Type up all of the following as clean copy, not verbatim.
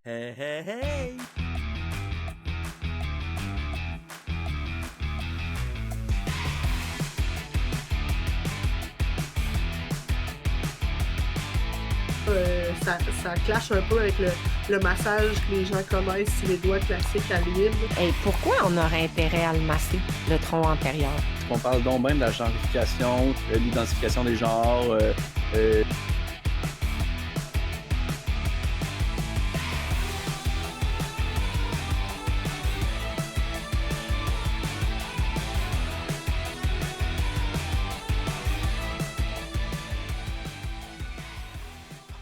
Hey, hey, hey! Ça clash un peu avec le massage que les gens connaissent, les doigts classiques à l'huile. Et pourquoi on aurait intérêt à le masser, le tronc antérieur? On parle donc même de la genrification, l'identification des genres.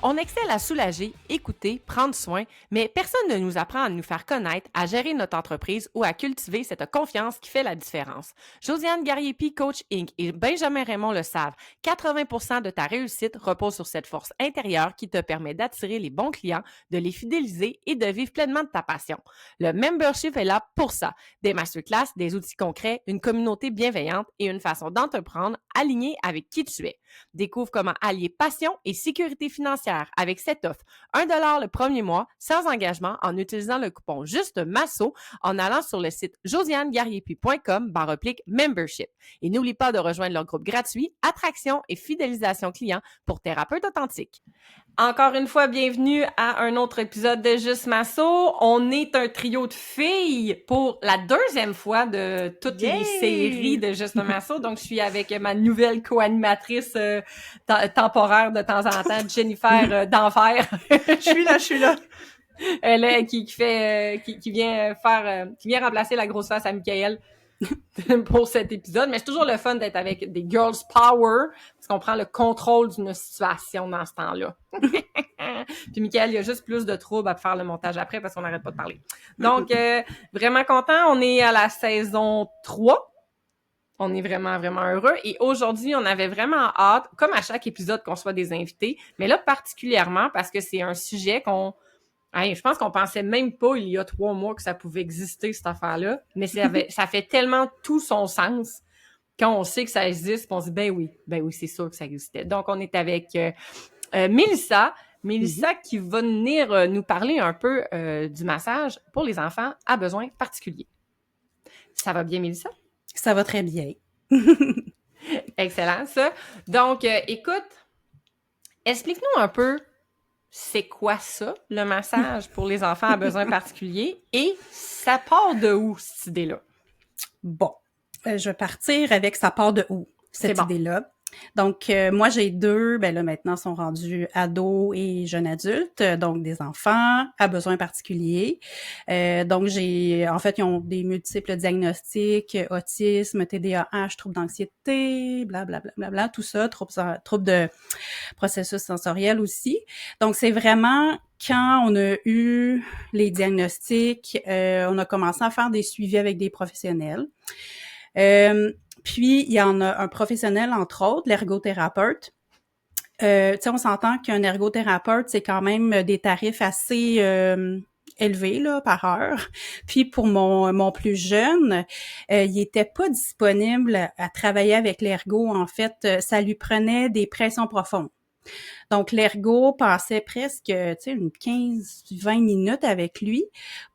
On excelle à soulager, écouter, prendre soin, mais personne ne nous apprend à nous faire connaître, à gérer notre entreprise ou à cultiver cette confiance qui fait la différence. Josiane Gariepi, Coach Inc. et Benjamin Raymond le savent. 80% de ta réussite repose sur cette force intérieure qui te permet d'attirer les bons clients, de les fidéliser et de vivre pleinement de ta passion. Le membership est là pour ça. Des masterclass, des outils concrets, une communauté bienveillante et une façon d'entreprendre alignée avec qui tu es. Découvre comment allier passion et sécurité financière avec cette offre. 1$ le premier mois, sans engagement, en utilisant le coupon juste MASSO en allant sur le site josianegariepi.com/membership. Et n'oublie pas de rejoindre leur groupe gratuit Attraction et fidélisation client pour thérapeutes authentiques. Encore une fois, bienvenue à un autre épisode de Juste Masso. On est un trio de filles pour la deuxième fois de toutes les séries de Juste Masso. Donc, je suis avec ma nouvelle co-animatrice temporaire de temps en temps, Jennifer d'Enfer. Je suis là. Elle qui vient qui vient remplacer la grosse face à Michael pour cet épisode. Mais c'est toujours le fun d'être avec des girls power parce qu'on prend le contrôle d'une situation dans ce temps-là. Puis Michael, il y a juste plus de troubles à faire le montage après parce qu'on n'arrête pas de parler. Donc, vraiment content. On est à la saison 3. On est vraiment, vraiment heureux. Et aujourd'hui, on avait vraiment hâte, comme à chaque épisode, qu'on soit des invités. Mais là, particulièrement parce que c'est un sujet je pense qu'on pensait même pas il y a 3 mois que ça pouvait exister, cette affaire-là. Mais ça fait tellement tout son sens quand on sait que ça existe, on se dit, ben oui, c'est sûr que ça existait. Donc, on est avec Mélissa. Mélissa qui va venir nous parler un peu du massage pour les enfants à besoins particuliers. Ça va bien, Mélissa? Ça va très bien. Excellent, ça. Donc, écoute, explique-nous un peu c'est quoi ça, le massage pour les enfants à besoins particuliers et ça part de où, cette idée-là? Bon, je vais partir avec ça part de où, cette C'est bon. idée-là. Donc, moi, j'ai 2, là, maintenant, sont rendus ados et jeunes adultes, donc des enfants à besoins particuliers. Donc, ils ont des multiples diagnostics, autisme, TDAH, troubles d'anxiété, blablabla, tout ça, troubles de processus sensoriel aussi. Donc, c'est vraiment quand on a eu les diagnostics, on a commencé à faire des suivis avec des professionnels. Puis, il y en a un professionnel, entre autres, l'ergothérapeute. On s'entend qu'un ergothérapeute, c'est quand même des tarifs assez élevés là, par heure. Puis, pour mon plus jeune, il était pas disponible à travailler avec l'ergo. En fait, ça lui prenait des pressions profondes. Donc, l'ergo passait presque, une 15-20 minutes avec lui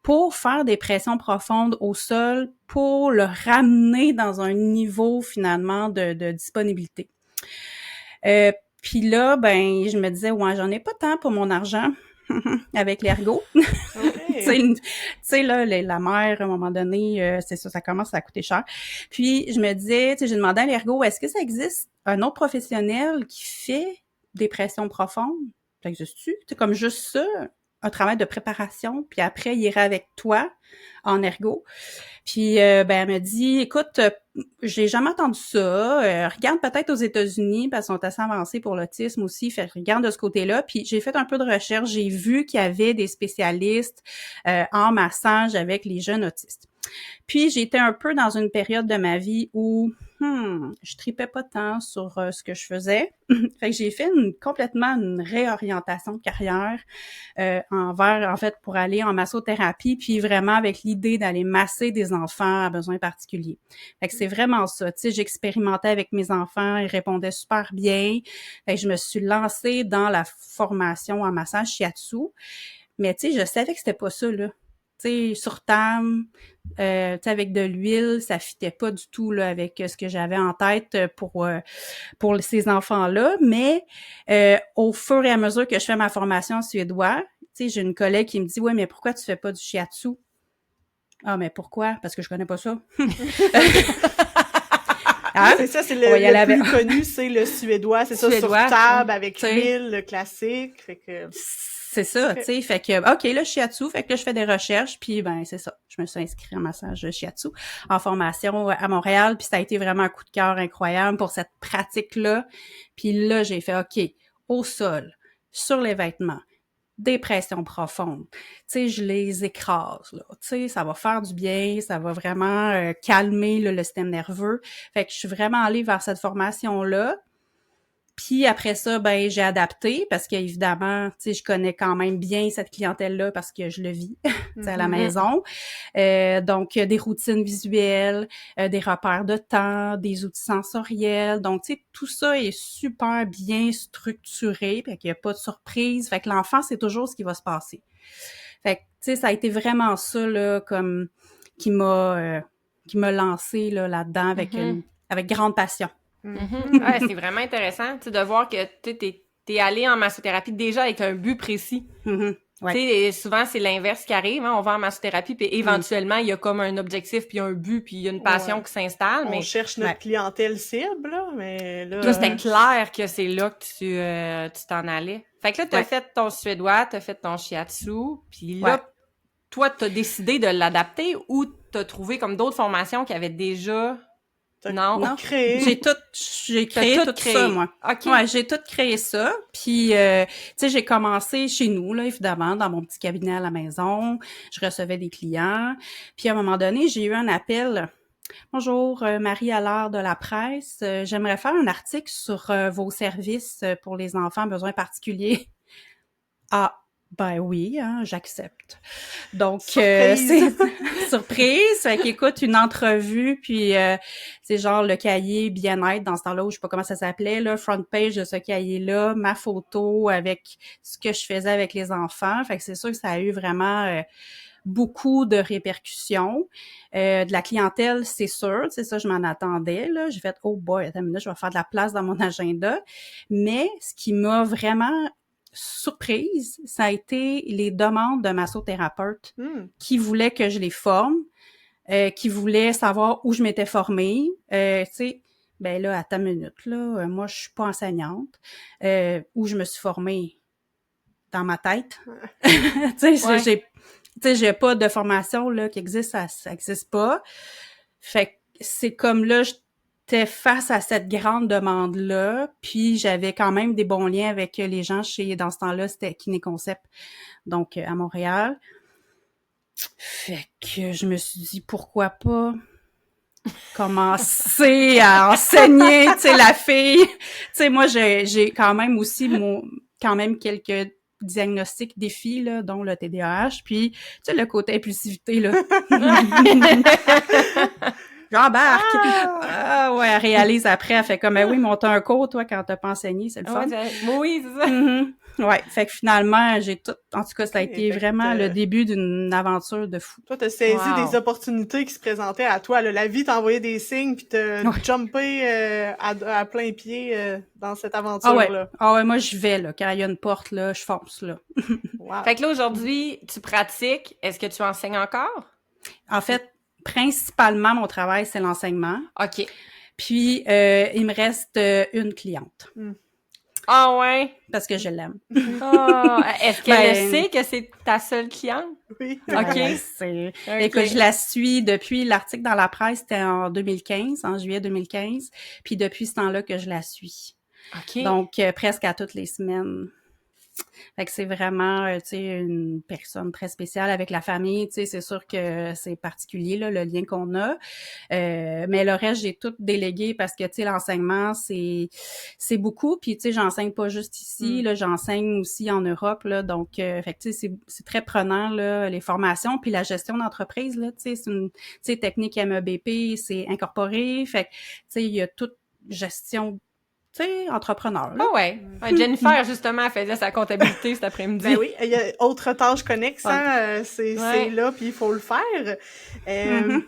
pour faire des pressions profondes au sol pour le ramener dans un niveau, finalement, de disponibilité. Puis là, je me disais, ouais, j'en ai pas tant pour mon argent avec l'ergo. Tu sais, là, la mère, à un moment donné, c'est ça commence à coûter cher. Puis, je me disais, j'ai demandé à l'ergo, est-ce que ça existe un autre professionnel qui fait des pressions profondes? Ça existe-tu? C'est comme juste ça, un travail de préparation, puis après, il ira avec toi en ergo. Puis, elle me dit, écoute, j'ai jamais entendu ça. Regarde peut-être aux États-Unis, parce qu'ils sont assez avancés pour l'autisme aussi. Fait regarde de ce côté-là. Puis, j'ai fait un peu de recherche. J'ai vu qu'il y avait des spécialistes en massage avec les jeunes autistes. Puis, j'étais un peu dans une période de ma vie où je tripais pas tant sur ce que je faisais. Fait que j'ai fait complètement une réorientation de carrière pour aller en massothérapie, puis vraiment avec l'idée d'aller masser des enfants à besoins particuliers. Fait que c'est vraiment ça. Tu sais, j'expérimentais avec mes enfants, ils répondaient super bien. Fait que je me suis lancée dans la formation en massage shiatsu. Mais tu sais, je savais que c'était pas ça, là. Tu sais, sur table, tu sais, avec de l'huile, ça fitait pas du tout, là, avec ce que j'avais en tête pour ces enfants-là. Mais au fur et à mesure que je fais ma formation en suédois, tu sais, j'ai une collègue qui me dit « Ouais, mais pourquoi tu fais pas du shiatsu? » Ah, mais pourquoi? Parce que je connais pas ça. Hein? C'est ça, c'est le plus connu, c'est le suédois. C'est ça, sur table, avec l'huile, le classique. Fait que... C'est ça, tu sais. Fait que, OK, là, shiatsu. Fait que là, je fais des recherches, puis ben, c'est ça. Je me suis inscrite en massage shiatsu en formation à Montréal, puis ça a été vraiment un coup de cœur incroyable pour cette pratique-là. Puis là, j'ai fait, OK, au sol, sur les vêtements, des pressions profondes. Tu sais, je les écrase, là. Tu sais, ça va faire du bien, ça va vraiment calmer là, le système nerveux. Fait que je suis vraiment allée vers cette formation-là. Puis après ça, ben j'ai adapté parce qu'évidemment, tu sais, je connais quand même bien cette clientèle-là parce que je le vis à la maison. Donc, des routines visuelles, des repères de temps, des outils sensoriels. Donc, tu sais, tout ça est super bien structuré, fait qu'il n'y a pas de surprise. Fait que l'enfant, c'est toujours ce qui va se passer. Fait que, tu sais, ça a été vraiment ça, là, comme qui m'a lancé là-dedans avec grande passion. Ouais, c'est vraiment intéressant, tu sais, de voir que t'es allé en massothérapie déjà avec un but précis. Ouais. Tu sais, souvent c'est l'inverse qui arrive, hein, on va en massothérapie puis éventuellement il y a comme un objectif puis un but puis il y a une passion qui s'installe. On cherche notre clientèle cible, là, mais là... Là, c'était clair que c'est là que tu t'en allais. Fait que là, t'as fait ton suédois, t'as fait ton shiatsu, puis là, toi, t'as décidé de l'adapter ou t'as trouvé comme d'autres formations qui avaient déjà... Non. J'ai créé tout ça, moi. Okay. Ouais, j'ai tout créé ça. Puis, tu sais, j'ai commencé chez nous, là, évidemment, dans mon petit cabinet à la maison. Je recevais des clients. Puis, à un moment donné, j'ai eu un appel. Bonjour, Marie Allard de la presse. J'aimerais faire un article sur vos services pour les enfants à besoins particuliers. Ah, ben oui, hein, j'accepte. Donc, c'est surprise. Fait qu'écoute, une entrevue, puis c'est genre le cahier bien-être dans ce temps-là, où je sais pas comment ça s'appelait, là, front page de ce cahier-là, ma photo avec ce que je faisais avec les enfants. Fait que c'est sûr que ça a eu vraiment beaucoup de répercussions. De la clientèle, c'est sûr, c'est ça, je m'en attendais, là. J'ai fait, oh boy, attends une minute, je vais faire de la place dans mon agenda. Mais ce qui m'a vraiment surprise, ça a été les demandes de massothérapeutes qui voulaient que je les forme, qui voulaient savoir où je m'étais formée. Tu sais, ben là, attends une minute, là, moi, je suis pas enseignante. Où je me suis formée dans ma tête. Tu sais, j'ai pas de formation là qui existe, ça existe pas. Fait que c'est comme là, j'étais face à cette grande demande-là, puis j'avais quand même des bons liens avec les gens dans ce temps-là, c'était Kiné Concept, donc à Montréal. Fait que je me suis dit, pourquoi pas commencer à enseigner, tu sais, la fille. Tu sais, moi, j'ai quand même aussi quelques diagnostics défis, là, dont le TDAH, puis, tu sais, le côté impulsivité, là. J'embarque! Ah ouais, elle réalise après, elle fait comme, oui, mais on t'a un cours, toi, quand t'as pas enseigné, c'est le fun. Oui, c'est ça. Ouais, fait que finalement, en tout cas, ça a été vraiment le début d'une aventure de fou. Toi, t'as saisi des opportunités qui se présentaient à toi, là. La vie t'a envoyé des signes, puis t'as jumpé à plein pied dans cette aventure-là. Ah ouais, moi, je vais, là. Quand il y a une porte, là, je fonce, là. Wow. Fait que là, aujourd'hui, tu pratiques. Est-ce que tu enseignes encore? En fait, principalement, mon travail, c'est l'enseignement. OK. Puis, il me reste une cliente. Ah ouais? Parce que je l'aime. Est-ce qu'elle sait que c'est ta seule cliente? Oui. OK. Écoute, je la suis depuis l'article dans la presse, c'était en juillet 2015. Puis depuis ce temps-là que je la suis. OK. Donc, presque à toutes les semaines. Fait que c'est vraiment, tu sais, une personne très spéciale avec la famille. Tu sais, c'est sûr que c'est particulier, là, le lien qu'on a. Mais le reste, j'ai tout délégué parce que, tu sais, l'enseignement, c'est beaucoup. Puis, tu sais, j'enseigne pas juste ici. Là, j'enseigne aussi en Europe, là. Donc, fait que, tu sais, c'est très prenant, là, les formations. Puis la gestion d'entreprise, là, tu sais, c'est une, tu sais, technique MEBP, c'est incorporé. Fait que, tu sais, il y a toute gestion entrepreneur, là. Ah ouais. Jennifer, justement, elle faisait sa comptabilité cet après-midi. Ben oui, il y a autre tâche connexe, hein, c'est Ouais. là, puis il faut le faire.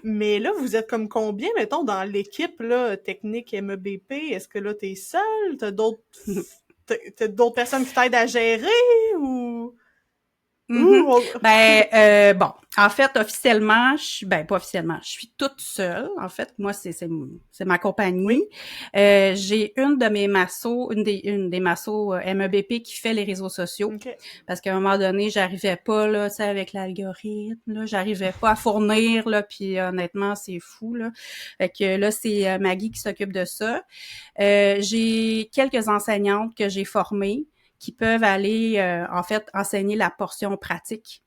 Mais là, vous êtes comme combien, mettons, dans l'équipe là, technique MEBP? Est-ce que là, t'es seule? T'as d'autres personnes qui t'aident à gérer ou... Bon, en fait, officiellement, pas officiellement, je suis toute seule. En fait, moi, c'est ma compagnie. Oui. J'ai une des massos MEBP qui fait les réseaux sociaux. Okay. Parce qu'à un moment donné, j'arrivais pas, là, tu sais, avec l'algorithme, là, j'arrivais pas à fournir, là, puis honnêtement, c'est fou, là. Fait que là, c'est Maggie qui s'occupe de ça. J'ai quelques enseignantes que j'ai formées qui peuvent aller, en fait, enseigner la portion pratique.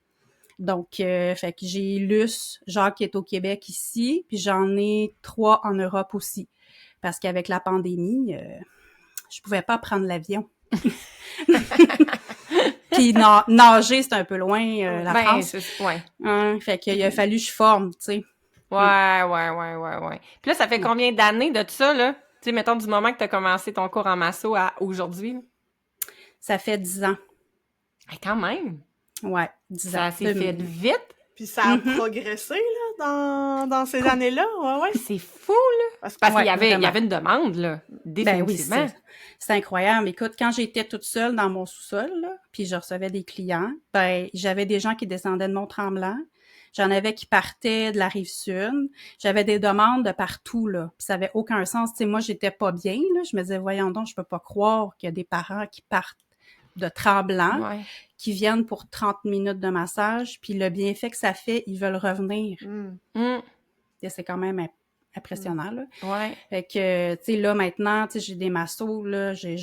Donc, fait que j'ai Luce, Jacques qui est au Québec ici, puis j'en ai 3 en Europe aussi. Parce qu'avec la pandémie, je pouvais pas prendre l'avion. Puis nager, c'est un peu loin, la France. Ouais. Fait qu'il a fallu que je forme, tu sais. Ouais. Puis là, ça fait combien d'années de tout ça, là? Tu sais, mettons, du moment que tu as commencé ton cours en masso à aujourd'hui? Ça fait 10 ans. Hey, quand même! Ouais, 10 ans. Ça s'est fait vite! Puis ça a progressé, là, dans ces années-là, ouais. C'est fou, là! Parce qu'il y avait une demande, là, définitivement. Ben oui, c'est incroyable. Écoute, quand j'étais toute seule dans mon sous-sol, là, puis je recevais des clients, j'avais des gens qui descendaient de Mont-Tremblant. J'en avais qui partaient de la Rive-Sud. J'avais des demandes de partout, là. Puis ça avait aucun sens. Tu sais, moi, j'étais pas bien, là. Je me disais, voyons donc, je peux pas croire qu'il y a des parents qui partent de Tremblant, qui viennent pour 30 minutes de massage, puis le bienfait que ça fait, ils veulent revenir. Et c'est quand même impressionnant, là. Ouais. Fait que, tu sais, là, maintenant, tu sais, j'ai des massos, là, j'ai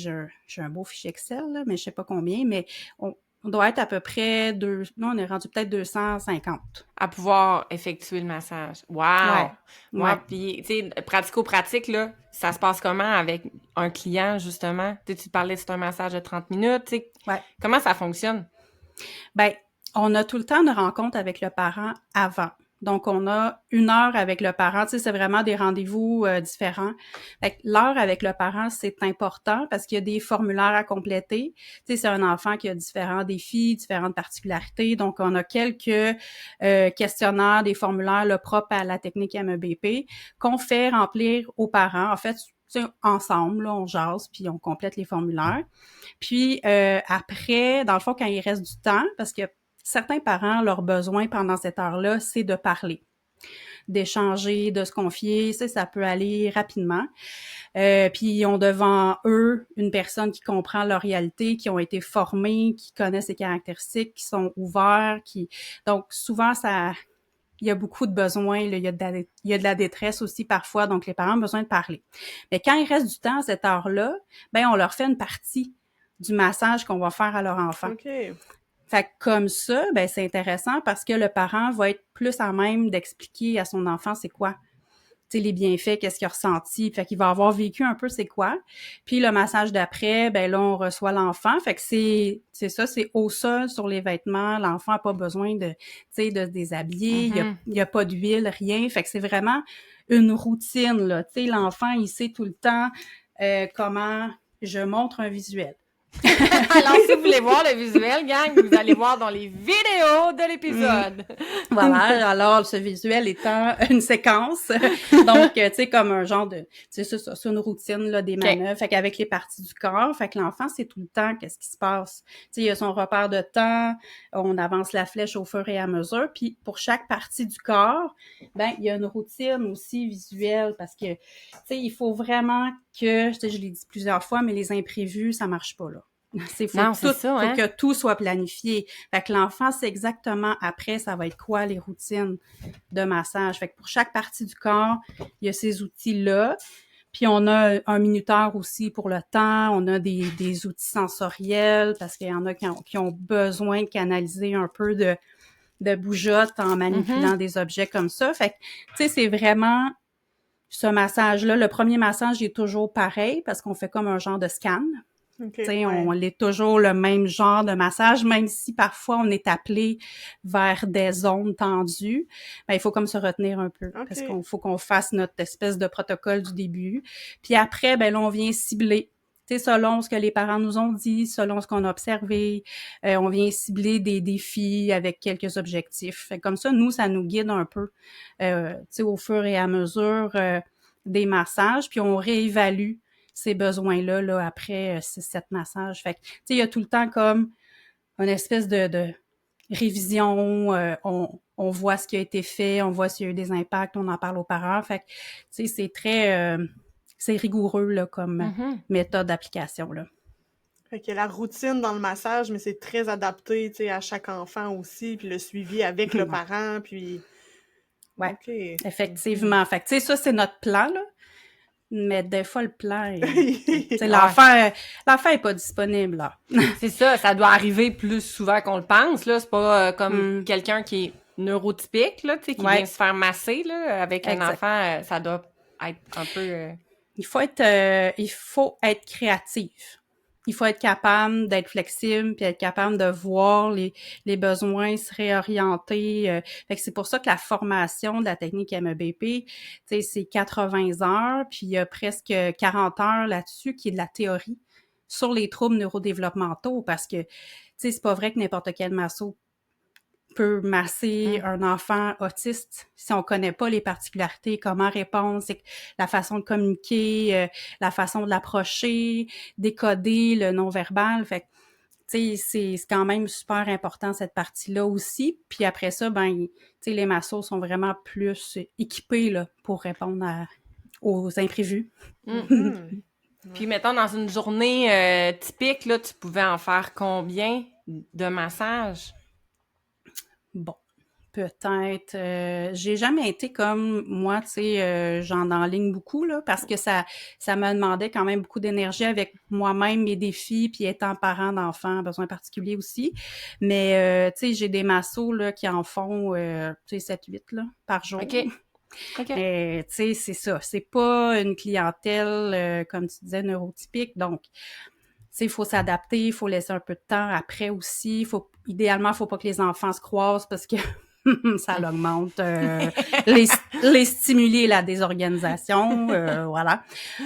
un beau fichier Excel, là, mais je sais pas combien, mais on doit être à peu près on est rendu peut-être 250. À pouvoir effectuer le massage. Wow! Ouais. Puis, tu sais, pratico-pratique, là, ça se passe comment avec un client, justement? Tu parlais que c'est un massage de 30 minutes, tu sais. Ouais. Comment ça fonctionne? Ben, on a tout le temps de rencontres avec le parent avant. Donc, on a 1 heure avec le parent. Tu sais, c'est vraiment des rendez-vous différents. Fait que l'heure avec le parent, c'est important parce qu'il y a des formulaires à compléter. Tu sais, c'est un enfant qui a différents défis, différentes particularités. Donc, on a quelques questionnaires, des formulaires là, propres à la technique MEBP qu'on fait remplir aux parents. En fait, ensemble, là, on jase, puis on complète les formulaires. Puis, après, dans le fond, quand il reste du temps, parce que certains parents, leur besoin pendant cette heure-là, c'est de parler, d'échanger, de se confier. Ça peut aller rapidement. Puis ils ont devant eux une personne qui comprend leur réalité, qui ont été formés, qui connaissent les caractéristiques, qui sont ouverts, donc souvent il y a beaucoup de besoins, là, il y a de la détresse aussi parfois, donc les parents ont besoin de parler. Mais quand il reste du temps à cette heure-là, on leur fait une partie du massage qu'on va faire à leur enfant. Okay. Fait que comme ça, c'est intéressant parce que le parent va être plus à même d'expliquer à son enfant c'est quoi, tu sais, les bienfaits, qu'est-ce qu'il a ressenti. Fait qu'il va avoir vécu un peu c'est quoi. Puis le massage d'après, là, on reçoit l'enfant. Fait que c'est ça, c'est au sol sur les vêtements. L'enfant n'a pas besoin de se déshabiller. Il y a pas d'huile, rien. Fait que c'est vraiment une routine, là. Tu sais, l'enfant, il sait tout le temps comment je montre un visuel. Alors, si vous voulez voir le visuel, gang, vous allez voir dans les vidéos de l'épisode. Voilà, alors ce visuel étant une séquence, donc tu sais comme un genre de, tu sais c'est une routine là des manœuvres, fait qu'avec les parties du corps, fait que l'enfant c'est tout le temps qu'est-ce qui se passe. Tu sais il y a son repère de temps, on avance la flèche au fur et à mesure, puis pour chaque partie du corps, il y a une routine aussi visuelle parce que tu sais il faut vraiment que, je l'ai dit plusieurs fois, mais les imprévus ça marche pas là. Faut que tout soit planifié. Fait que l'enfant sait exactement après ça va être quoi les routines de massage. Fait que pour chaque partie du corps, il y a ces outils-là. Puis on a un minuteur aussi pour le temps. On a des outils sensoriels parce qu'il y en a qui ont besoin de canaliser un peu de bougeotte en manipulant des objets comme ça. Fait que, tu sais, c'est vraiment ce massage-là. Le premier massage est toujours pareil parce qu'on fait comme un genre de scan. Okay, on est toujours le même genre de massage, même si parfois on est appelé vers des zones tendues. Il faut comme se retenir un peu parce qu'il faut qu'on fasse notre espèce de protocole du début. Puis après, là, on vient cibler sais, selon ce que les parents nous ont dit, selon ce qu'on a observé, on vient cibler des défis avec quelques objectifs. Fait que comme ça, nous, ça nous guide un peu, tu sais, au fur et à mesure des massages, puis on réévalue ces besoins-là là, après 6-7 massages. Fait que, tu sais, il y a tout le temps comme une espèce de révision, on voit ce qui a été fait, on voit s'il y a eu des impacts, on en parle aux parents. Fait que, tu sais, c'est très... c'est rigoureux là, comme méthode d'application. Là. Fait qu'il y a la routine dans le massage, mais c'est très adapté, tu sais, à chaque enfant aussi, puis le suivi avec le parent, puis... Ouais, okay. Effectivement. Fait que, tu sais, ça, c'est notre plan, là. Mais des fois, le plan, l'enfant est pas disponible, là. C'est ça doit arriver plus souvent qu'on le pense, là. C'est pas comme quelqu'un qui est neurotypique, là, tu sais, qui vient se faire masser, là. Avec un enfant, ça doit être un peu... Il faut être créatif. Il faut être capable d'être flexible puis être capable de voir les besoins, se réorienter. Fait que c'est pour ça que la formation de la technique MEBP, tu sais, c'est 80 heures, puis il y a presque 40 heures là-dessus qui est de la théorie sur les troubles neurodéveloppementaux parce que, tu sais, c'est pas vrai que n'importe quel masso peut masser un enfant autiste si on connaît pas les particularités, comment répondre, c'est la façon de communiquer, la façon de l'approcher, décoder le non-verbal. Fait que, tu sais, c'est quand même super important cette partie-là aussi. Puis après ça, ben, tu sais, les massos sont vraiment plus équipés là pour répondre aux imprévus. Puis mettons, dans une journée typique, là, tu pouvais en faire combien de massages? Bon, peut-être. J'ai jamais été comme moi, tu sais, j'en enligne beaucoup là, parce que ça me demandait quand même beaucoup d'énergie avec moi-même, mes défis, puis étant parent d'enfants, besoins particuliers aussi. Mais tu sais, j'ai des massos là qui en font, tu sais, 7-8 là par jour. OK. Mais tu sais, c'est ça. C'est pas une clientèle comme tu disais neurotypique, donc. Il faut s'adapter, il faut laisser un peu de temps après aussi. Idéalement, il faut pas que les enfants se croisent parce que ça augmente les stimuli et la désorganisation. Voilà.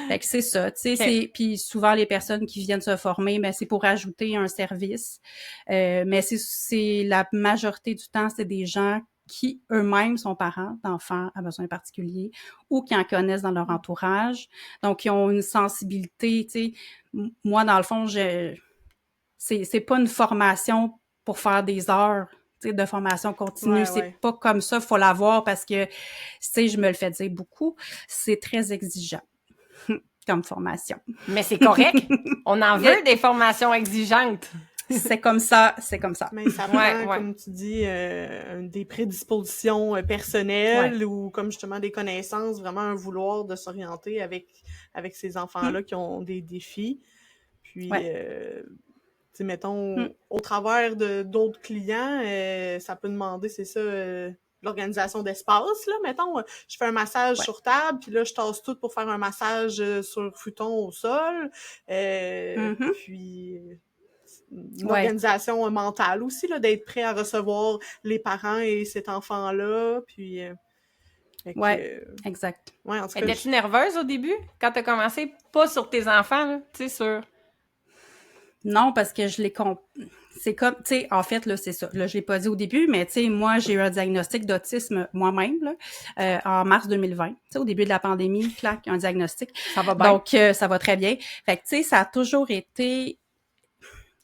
Fait que c'est ça. Tu sais, puis souvent, les personnes qui viennent se former, ben, c'est pour ajouter un service. Mais c'est la majorité du temps, c'est des gens qui eux-mêmes sont parents d'enfants à besoins particuliers ou qui en connaissent dans leur entourage. Donc, ils ont une sensibilité, tu sais. Moi, dans le fond, c'est pas une formation pour faire des heures, tu sais, de formation continue. C'est pas comme ça, faut l'avoir parce que, tu sais, je me le fais dire beaucoup, c'est très exigeant comme formation. Mais c'est correct. On en veut des formations exigeantes. C'est comme ça. Mais ça prend, comme tu dis, des prédispositions personnelles ou comme justement des connaissances, vraiment un vouloir de s'orienter avec ces enfants-là qui ont des défis. Puis, tu sais, mettons, au travers d'autres clients, ça peut demander, c'est ça, l'organisation d'espace, là, mettons, je fais un massage sur table, puis là, je tasse tout pour faire un massage sur futon au sol, puis une organisation mentale aussi, là, d'être prêt à recevoir les parents et cet enfant-là, puis... exact. Ouais, en tout cas, étais-tu nerveuse au début, quand t'as commencé? Pas sur tes enfants, là, tu sais, sur... Non, parce que c'est comme, tu sais, en fait, là, c'est ça. Là, je l'ai pas dit au début, mais tu sais, moi, j'ai eu un diagnostic d'autisme moi-même, là, en mars 2020. Tu sais, au début de la pandémie, clac, un diagnostic. Ça va bien. Donc, ça va très bien. Fait que, tu sais, ça a toujours été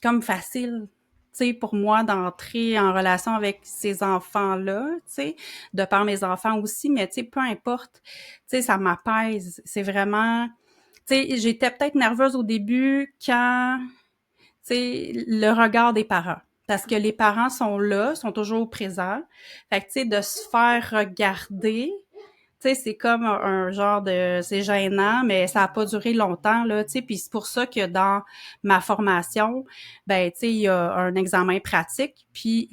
comme facile, tu sais, pour moi d'entrer en relation avec ces enfants-là, tu sais, de par mes enfants aussi, mais tu sais, peu importe, tu sais, ça m'apaise. C'est vraiment, tu sais, j'étais peut-être nerveuse au début quand, tu sais, le regard des parents. Parce que les parents sont là, sont toujours présents. Fait que, tu sais, de se faire regarder, tu sais, c'est comme un genre de... C'est gênant, mais ça a pas duré longtemps, là, tu sais. Puis c'est pour ça que dans ma formation, ben, tu sais, il y a un examen pratique, puis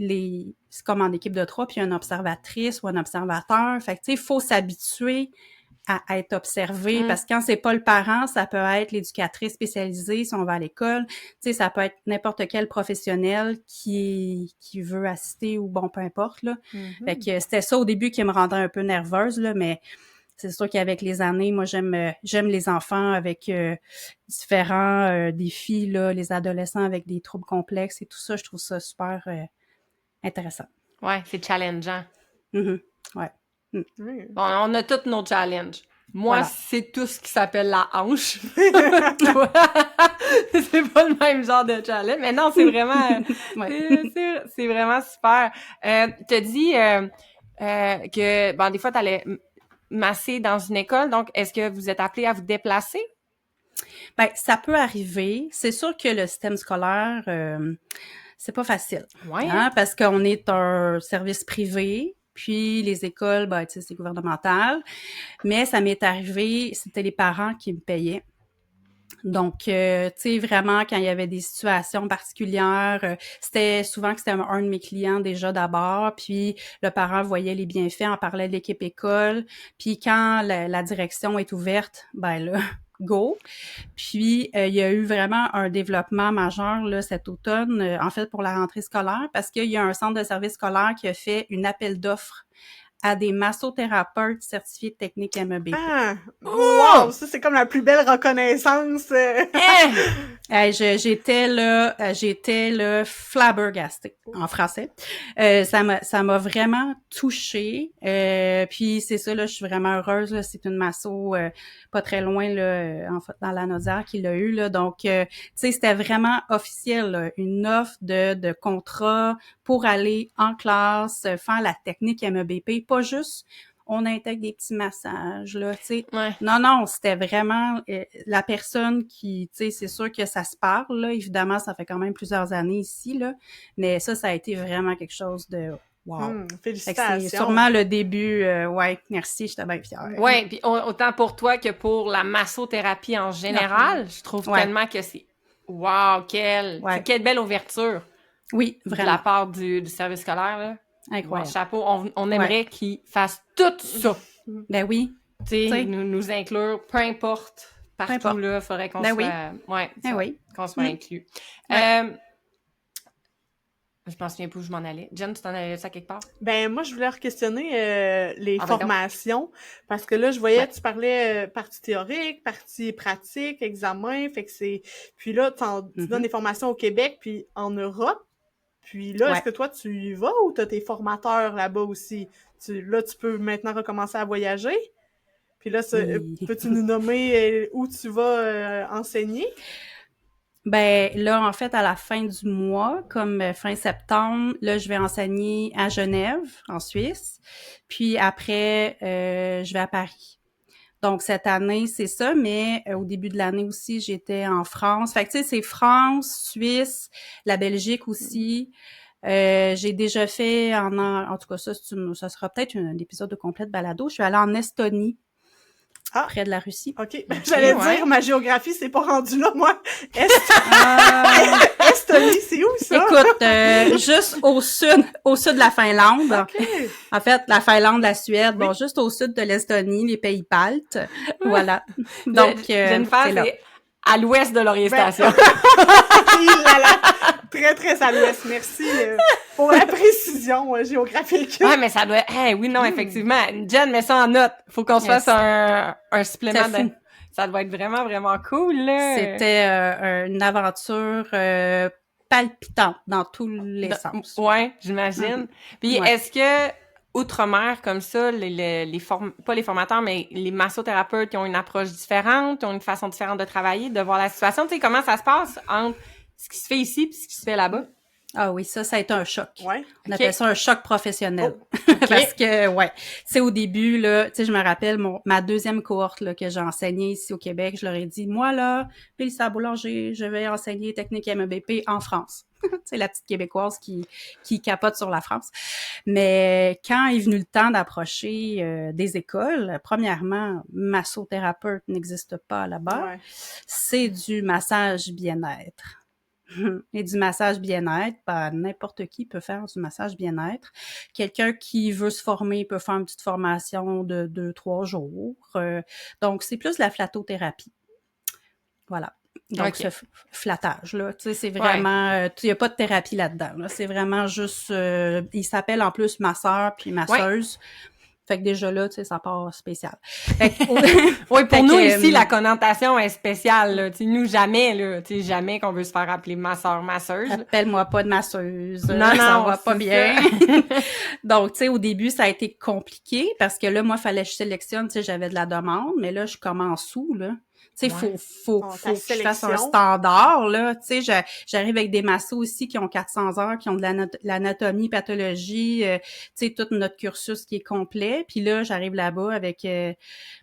c'est comme en équipe de 3, puis il y a une observatrice ou un observateur. Fait que, tu sais, il faut s'habituer à être observé, parce que quand c'est pas le parent, ça peut être l'éducatrice spécialisée si on va à l'école, tu sais, ça peut être n'importe quel professionnel qui veut assister ou bon, peu importe, là. Fait que c'était ça au début qui me rendait un peu nerveuse, là, mais c'est sûr qu'avec les années, moi, j'aime les enfants avec différents défis, là, les adolescents avec des troubles complexes et tout ça. Je trouve ça super intéressant. Ouais, c'est challengeant. Mm-hmm. Ouais. Oui. Bon, on a tous nos challenges. Moi, Voilà. c'est tout ce qui s'appelle la hanche. Toi, c'est pas le même genre de challenge, mais non, c'est vraiment, c'est vraiment super. T'as dit que, bon, des fois, t'allais masser dans une école, donc est-ce que vous êtes appelé à vous déplacer? Ben, ça peut arriver. C'est sûr que le système scolaire, c'est pas facile. Ouais. Hein, parce qu'on est un service privé. Puis les écoles, ben, tu sais, c'est gouvernemental. Mais ça m'est arrivé, c'était les parents qui me payaient. Donc, tu sais, vraiment, quand il y avait des situations particulières, c'était souvent que c'était un de mes clients déjà d'abord, puis le parent voyait les bienfaits, en parlait de l'équipe école, puis quand la direction est ouverte, ben là, go. Puis, il y a eu vraiment un développement majeur là cet automne, en fait, pour la rentrée scolaire, parce qu'il y a un centre de service scolaire qui a fait une appel d'offres à des massothérapeutes certifiés de technique MEBP. Ah! Wow! Ça, c'est comme la plus belle reconnaissance. J'étais là flabbergastée en français. Ça m'a vraiment touchée. Puis c'est ça là, je suis vraiment heureuse là, c'est une masso pas très loin là en fait dans la Naudière qui l'a eu là. Donc tu sais c'était vraiment officiel là, une offre de contrat pour aller en classe faire la technique MEBP, pas juste on intègre des petits massages, là, tu sais. Ouais. Non, c'était vraiment la personne qui, tu sais, c'est sûr que ça se parle, là. Évidemment, ça fait quand même plusieurs années ici, là. Mais ça a été vraiment quelque chose de wow. Félicitations. C'est sûrement le début. Ouais, merci, j'étais bien fière. Ouais, puis autant pour toi que pour la massothérapie en général, je trouve tellement que c'est wow, quelle belle ouverture. Oui, vraiment. De la part du service scolaire, là. Incroyable. Bon, chapeau, on aimerait qu'ils fassent tout ça. Ben oui. Tu sais, nous inclure, peu importe, partout là, il faudrait qu'on soit... Ouais, qu'on soit inclus. Je m'en souviens plus où je m'en allais. Jen, tu t'en allais ça quelque part? Ben, moi, je voulais re-questionner les formations, parce que là, je voyais, tu parlais partie théorique, partie pratique, examen, fait que c'est... Puis là, tu donnes des formations au Québec, puis en Europe. Puis là, est-ce que toi, tu y vas ou t'as tes formateurs là-bas aussi? Là, tu peux maintenant recommencer à voyager? Puis là, peux-tu nous nommer où tu vas enseigner? Ben là, en fait, à la fin du mois, comme fin septembre, là, je vais enseigner à Genève, en Suisse. Puis après, je vais à Paris. Donc, cette année, c'est ça, mais au début de l'année aussi, j'étais en France. Fait que, tu sais, c'est France, Suisse, la Belgique aussi. J'ai déjà fait, en tout cas, ça sera peut-être un épisode de complète balado. Je suis allée en Estonie, près de la Russie. OK. J'allais dire, ma géographie, c'est pas rendue là, moi. Estonie, c'est où, ça? Écoute, juste au sud de la Finlande. Okay. En fait, la Finlande, la Suède, bon, juste au sud de l'Estonie, les pays baltes. Voilà. Donc, Jennifer, c'est à l'ouest de l'orientation. Très, très à l'ouest. Merci pour la précision géographique. Ouais, mais ça doit... oui, non, effectivement. Jen, mets ça en note. Faut qu'on se fasse un supplément de... Ça doit être vraiment, vraiment cool, là. C'était une aventure palpitante dans tous les sens. Ouais, j'imagine. Puis est-ce que, outre-mer, comme ça, pas les formateurs, mais les massothérapeutes qui ont une approche différente, qui ont une façon différente de travailler, de voir la situation, tu sais, comment ça se passe entre ce qui se fait ici et ce qui se fait là-bas? Ah oui, ça a été un choc. Ouais. On appelle ça un choc professionnel. Parce que, c'est au début, là, tu sais, je me rappelle ma deuxième cohorte, là, que j'ai enseignée ici au Québec, je leur ai dit, moi, là, Mélissa Boulanger, je vais enseigner technique MEBP en France. C'est la petite Québécoise qui capote sur la France. Mais quand est venu le temps d'approcher des écoles, premièrement, massothérapeute n'existe pas là-bas. Ouais. C'est du massage bien-être. Et du massage bien-être, n'importe qui peut faire du massage bien-être. Quelqu'un qui veut se former peut faire une petite formation de 2-3 jours. Donc, c'est plus de la flattothérapie. Voilà. Donc, ce flattage, là, tu sais, c'est vraiment... il n'y a pas de thérapie là-dedans. Là. C'est vraiment juste... il s'appelle en plus masseur puis masseuse. Fait que déjà là, tu sais, ça part spécial. Fait que, Oui, pour fait nous, que, ici, la connotation est spéciale, là. Tu sais, nous, jamais, là. Tu sais, jamais qu'on veut se faire appeler masseur, masseuse. Là. appelle-moi pas de masseuse. Non, Ça non, va pas c'est bien. ça. Donc, tu sais, au début, ça a été compliqué parce que là, moi, fallait que je sélectionne, tu sais, j'avais de la demande, mais là, je commence sous, là. Tu sais, Ouais. faut Bon, que je fasse un sélection. standard, là. Tu sais, j'arrive avec des massos aussi qui ont 400 heures, qui ont de l'anatomie, pathologie, tu sais, tout notre cursus qui est complet. Puis là, j'arrive là-bas avec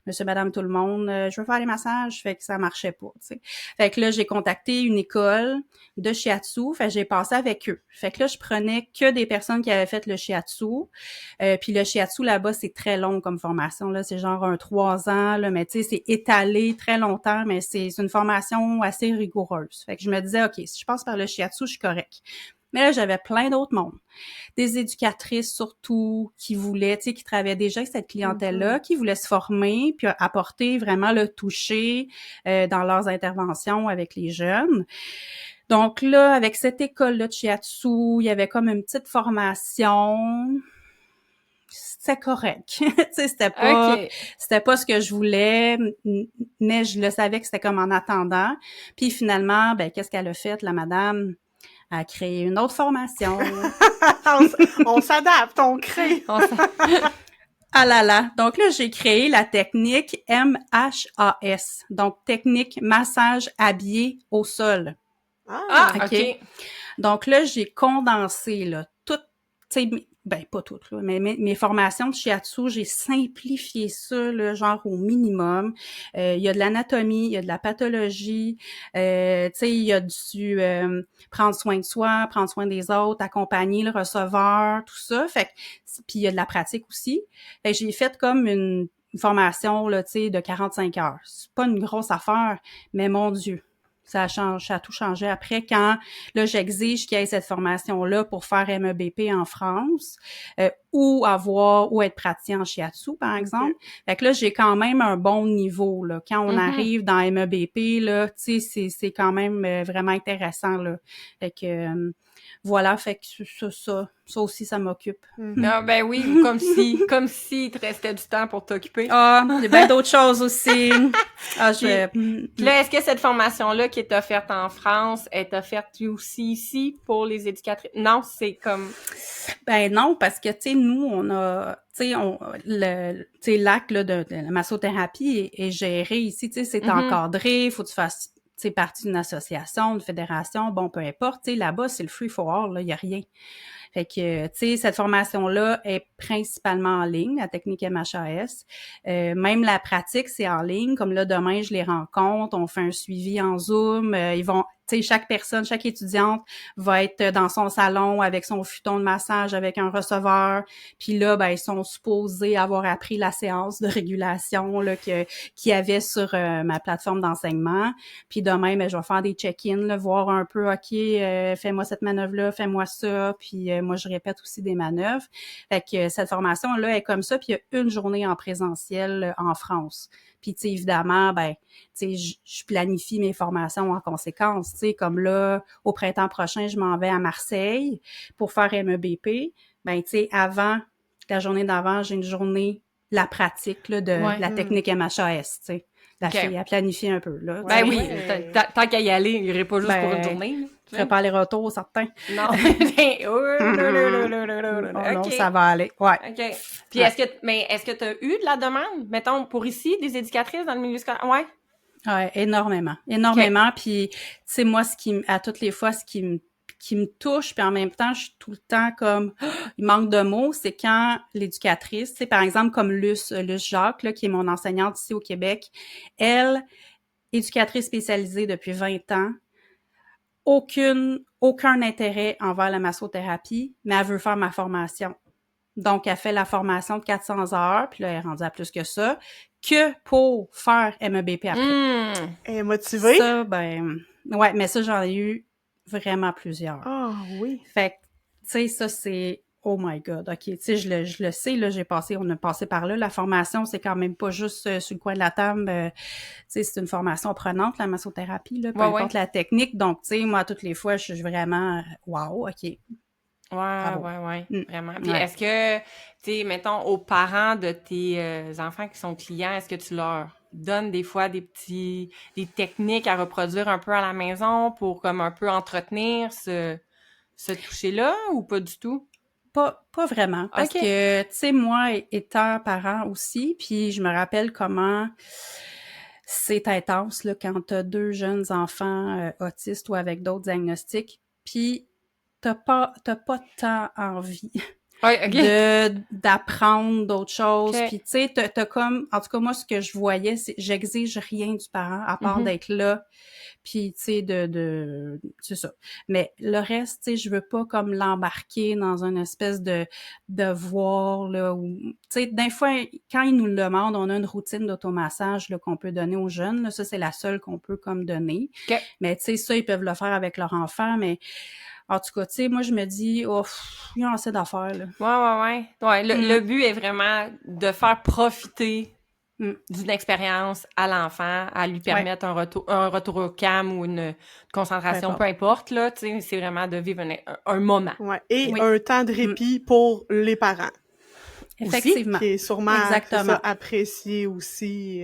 monsieur, madame, tout le monde. Je veux faire les massages. Fait que ça marchait pas, tu sais. Fait que là, j'ai contacté une école de shiatsu. Fait que j'ai passé avec eux. Fait que là, je prenais que des personnes qui avaient fait le shiatsu. Puis le shiatsu, là-bas, c'est très long comme formation, là. C'est genre 3 ans, là. Mais tu sais, c'est étalé très longtemps, mais c'est une formation assez rigoureuse. Fait que je me disais, OK, si je passe par le shiatsu, je suis correct. Mais là, j'avais plein d'autres mondes. Des éducatrices surtout qui voulaient, tu sais, qui travaillaient déjà avec cette clientèle-là, qui voulaient se former, puis apporter vraiment le toucher dans leurs interventions avec les jeunes. Donc là, avec cette école-là de shiatsu, il y avait comme une petite formation. C'était correct. Tu sais, c'était pas ce que je voulais, mais je le savais que c'était comme en attendant. Puis finalement, ben qu'est-ce qu'elle a fait, la madame? Elle a créé une autre formation. On s'adapte, on crée. Ah là là. Donc là, j'ai créé la technique MHAS. Donc, technique massage habillé au sol. Ah, OK. Donc là, j'ai condensé, là, tout, tu sais, ben, pas toutes, là, mais mes formations de shiatsu, j'ai simplifié ça, là, genre au minimum. Il y a de l'anatomie, il y a de la pathologie, tu sais, il y a du prendre soin de soi, prendre soin des autres, accompagner le receveur, tout ça. Fait que, puis il y a de la pratique aussi. Fait que j'ai fait comme une formation, là, tu sais, de 45 heures. C'est pas une grosse affaire, mais mon Dieu. Ça a tout changé après quand, là, j'exige qu'il y ait cette formation-là pour faire MEBP en France ou être praticien en shiatsu, par exemple. Fait que là, j'ai quand même un bon niveau, là. Quand on arrive dans MEBP, là, tu sais, c'est quand même vraiment intéressant, là. Fait que, voilà, fait que ça aussi, ça m'occupe. Ah, ben oui, comme si il te restait du temps pour t'occuper. Ah, il y a bien d'autres choses aussi. Ah, Puis là, est-ce que cette formation-là qui est offerte en France est offerte aussi ici pour les éducatrices? Non, c'est comme... Ben non, parce que, tu sais, nous, on a, tu sais, l'acte là, de la massothérapie est géré ici, tu sais, c'est encadré, faut que tu fasses, tu sais, partie d'une association, d'une fédération, bon, peu importe, tu sais, là-bas, c'est le free for all, là, il y a rien. Fait que, tu sais, cette formation-là est principalement en ligne, la technique MHAS. Même la pratique, c'est en ligne. Comme là, demain, je les rencontre, on fait un suivi en Zoom. Ils vont, tu sais, chaque étudiante va être dans son salon avec son futon de massage, avec un receveur. Puis là, ben, ils sont supposés avoir appris la séance de régulation là qu'il y avait sur ma plateforme d'enseignement. Puis demain, ben, je vais faire des check-ins, là, voir un peu, OK, fais-moi cette manœuvre-là, fais-moi ça. Puis moi, je répète aussi des manœuvres. Fait que cette formation-là est comme ça. Puis il y a une journée en présentiel en France. Puis, tu sais, évidemment, ben, tu sais, je planifie mes formations en conséquence. Tu sais, comme là, au printemps prochain, je m'en vais à Marseille pour faire MEBP. Ben, tu sais, avant, la journée d'avant, j'ai une journée, la pratique là, de la technique MHAS, tu sais. La fille a planifié un peu, là. Ben oui, tant qu'à y aller, il irait pas juste pour une journée. Je ferais pas les retours, certains. Non. Non, ça va aller. Ouais. OK. Puis est-ce que tu as eu de la demande, mettons, pour ici, des éducatrices dans le milieu scolaire? Ouais. Ouais, énormément. Énormément. Puis, tu sais, moi, à toutes les fois, ce qui me touche, puis en même temps, je suis tout le temps comme il manque de mots, c'est quand l'éducatrice, tu sais, par exemple, comme Luce Jacques, là, qui est mon enseignante ici au Québec, elle, éducatrice spécialisée depuis 20 ans, aucun intérêt envers la massothérapie, mais elle veut faire ma formation. Donc, elle fait la formation de 400 heures, puis là, elle est rendue à plus que ça, que pour faire MEBP après. Elle est motivée? Ça, ben, ouais, mais ça, j'en ai eu vraiment plusieurs. Ah, oui. Fait que, tu sais, ça, c'est, oh my God, OK, tu sais, je le sais, là, on a passé par là. La formation, c'est quand même pas juste sur le coin de la table, tu sais, c'est une formation prenante, la massothérapie, là, peu importe la technique. Donc, tu sais, moi, toutes les fois, je suis vraiment, wow, OK. Ouais, Bravo. ouais, Mm. vraiment. Puis Ouais. est-ce que, tu sais, mettons, aux parents de tes enfants qui sont clients, est-ce que tu leur donnes des fois des techniques à reproduire un peu à la maison pour comme un peu entretenir ce toucher-là ou pas du tout? Pas vraiment, parce OK. que, tu sais, moi, étant parent aussi, puis je me rappelle comment c'est intense, là, quand t'as 2 jeunes enfants autistes ou avec d'autres diagnostics, puis t'as pas tant envie Ouais, OK. d'apprendre d'autres choses. OK. Puis tu sais, t'as comme, en tout cas moi ce que je voyais, c'est j'exige rien du parent à part Mhm. d'être là. Puis tu sais c'est ça. Mais le reste, tu sais, je veux pas comme l'embarquer dans une espèce de devoir là où, tu sais, des fois quand ils nous le demandent, on a une routine d'automassage là qu'on peut donner aux jeunes. Là, ça c'est la seule qu'on peut comme donner. OK. Mais tu sais, ça ils peuvent le faire avec leur enfant, mais en tout cas, tu sais, moi, je me dis, oh, il y a assez d'affaires, là. Ouais. Ouais, le but est vraiment de faire profiter Mm. d'une expérience à l'enfant, à lui Ouais, permettre un retour au calme ou une peu concentration, peu importe. importe, là, tu sais, c'est vraiment de vivre un moment. Ouais. Et Oui, un temps de répit pour les parents aussi, effectivement. qui est sûrement, c'est ça, Exactement. apprécié aussi.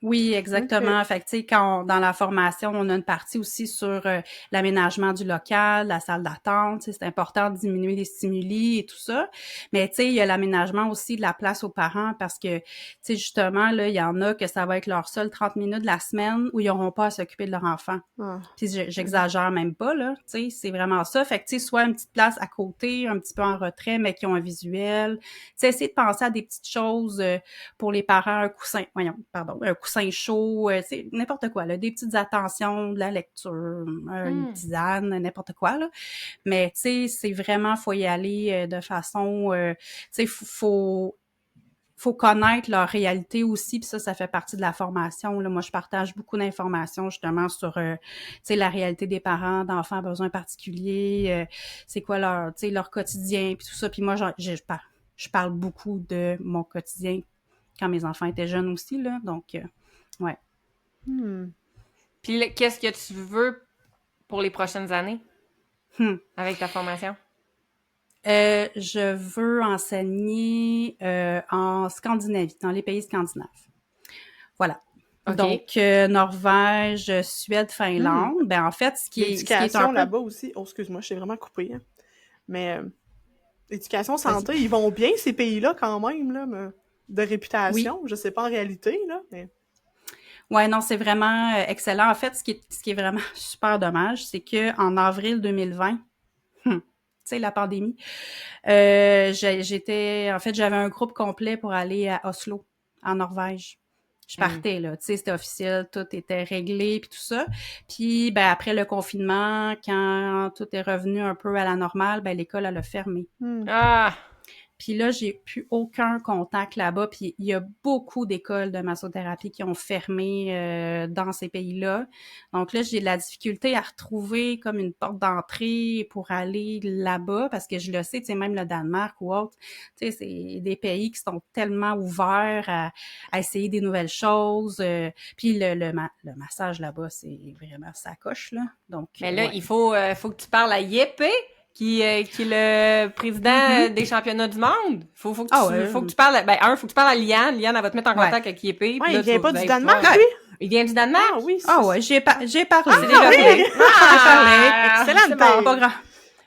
Oui, OK. exactement. Fait que, tu sais, dans la formation, on a une partie aussi sur l'aménagement du local, la salle d'attente. Tu sais, c'est important de diminuer les stimuli et tout ça. Mais, tu sais, il y a l'aménagement aussi de la place aux parents parce que, tu sais, justement, là, il y en a que ça va être leur seul 30 minutes de la semaine où ils n'auront pas à s'occuper de leur enfant. Ah. Puis j'exagère même pas, là, tu sais, c'est vraiment ça. Fait que, tu sais, soit une petite place à côté, un petit peu en retrait, mais qui ont un visuel. Tu sais, essayer de penser à des petites choses pour les parents, un coussin chaud, tu sais, n'importe quoi, là, des petites attentions, de la lecture, une tisane, n'importe quoi, là. Mais, tu sais, c'est vraiment, faut y aller de façon, tu sais, faut connaître leur réalité aussi, puis ça fait partie de la formation. Là, moi, je partage beaucoup d'informations justement sur, tu sais, la réalité des parents d'enfants à besoins particuliers, c'est quoi leur, tu sais, leur quotidien, puis tout ça. Puis moi, je parle beaucoup de mon quotidien quand mes enfants étaient jeunes aussi, là. Donc, ouais. Puis qu'est-ce que tu veux pour les prochaines années avec ta formation? Je veux enseigner en Scandinavie, dans les pays scandinaves. Voilà. OK. Donc, Norvège, Suède, Finlande. Ben, en fait, ce qui est un L'éducation peu... là-bas aussi. Oh, excuse-moi, je t'ai vraiment coupé. Hein. Mais l'éducation Vas-y. santé, ils vont bien, ces pays-là, quand même, là, de Oui. réputation. Je sais pas en réalité, là, mais... Ouais, non, c'est vraiment excellent. En fait, ce qui est vraiment super dommage, c'est que en avril 2020, tu sais, la pandémie, j'avais un groupe complet pour aller à Oslo, en Norvège. Je partais, là, tu sais, c'était officiel, tout était réglé, puis tout ça. Puis, ben, après le confinement, quand tout est revenu un peu à la normale, ben, l'école, elle a fermé. Ah! Puis là, j'ai plus aucun contact là-bas. Puis il y a beaucoup d'écoles de massothérapie qui ont fermé dans ces pays-là. Donc là, j'ai de la difficulté à retrouver comme une porte d'entrée pour aller là-bas parce que je le sais, tu sais, même le Danemark ou autre, tu sais, c'est des pays qui sont tellement ouverts à essayer des nouvelles choses. Puis le massage là-bas, c'est vraiment ça coche, là. Donc, Mais là, ouais. il faut que tu parles à Yépé, qui est le président des championnats du monde. Faut que tu parles, faut que tu parles à Liane. Liane, elle va te mettre en contact avec Yépé. Ouais, il vient pas du Danemark, lui? Il vient du Danemark? Ah oui, Ah ouais, j'ai parlé. C'est déjà oui! fait. J'ai parlé. Excellente c'est paye. bon. Pas grand.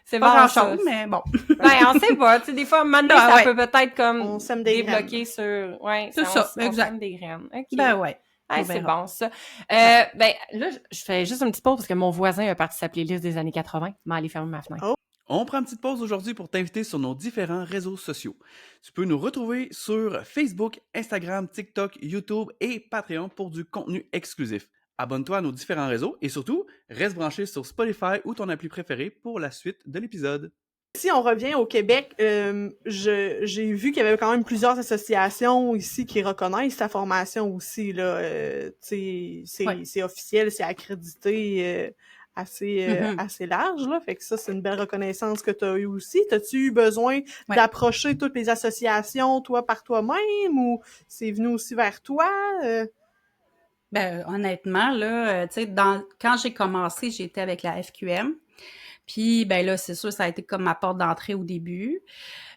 C'est Pas bon, grand-chose, ça. mais bon. Ben, on sait pas. Tu sais, des fois, maintenant, Ah, ça ouais. peut peut-être comme On sème des débloquer sur... Ouais, C'est ça, on exact. sème des graines. OK. Ben ouais. Ah, On c'est verra. bon, ça. Ben, là, je fais juste un petit pause parce que mon voisin a parti sa playlist des années 80. Je vais aller fermer ma fenêtre. Oh. On prend une petite pause aujourd'hui pour t'inviter sur nos différents réseaux sociaux. Tu peux nous retrouver sur Facebook, Instagram, TikTok, YouTube et Patreon pour du contenu exclusif. Abonne-toi à nos différents réseaux et surtout, reste branché sur Spotify ou ton appli préférée pour la suite de l'épisode. Si on revient au Québec, j'ai vu qu'il y avait quand même plusieurs associations ici qui reconnaissent ta formation aussi, là. C'est officiel, c'est accrédité assez large, là. Fait que ça, c'est une belle reconnaissance que tu as eue aussi. T'as-tu eu besoin d'approcher toutes les associations, toi, par toi-même, ou c'est venu aussi vers toi? Ben, honnêtement, là, tu sais, quand j'ai commencé, j'étais avec la FQM. Puis, ben là, c'est sûr, ça a été comme ma porte d'entrée au début.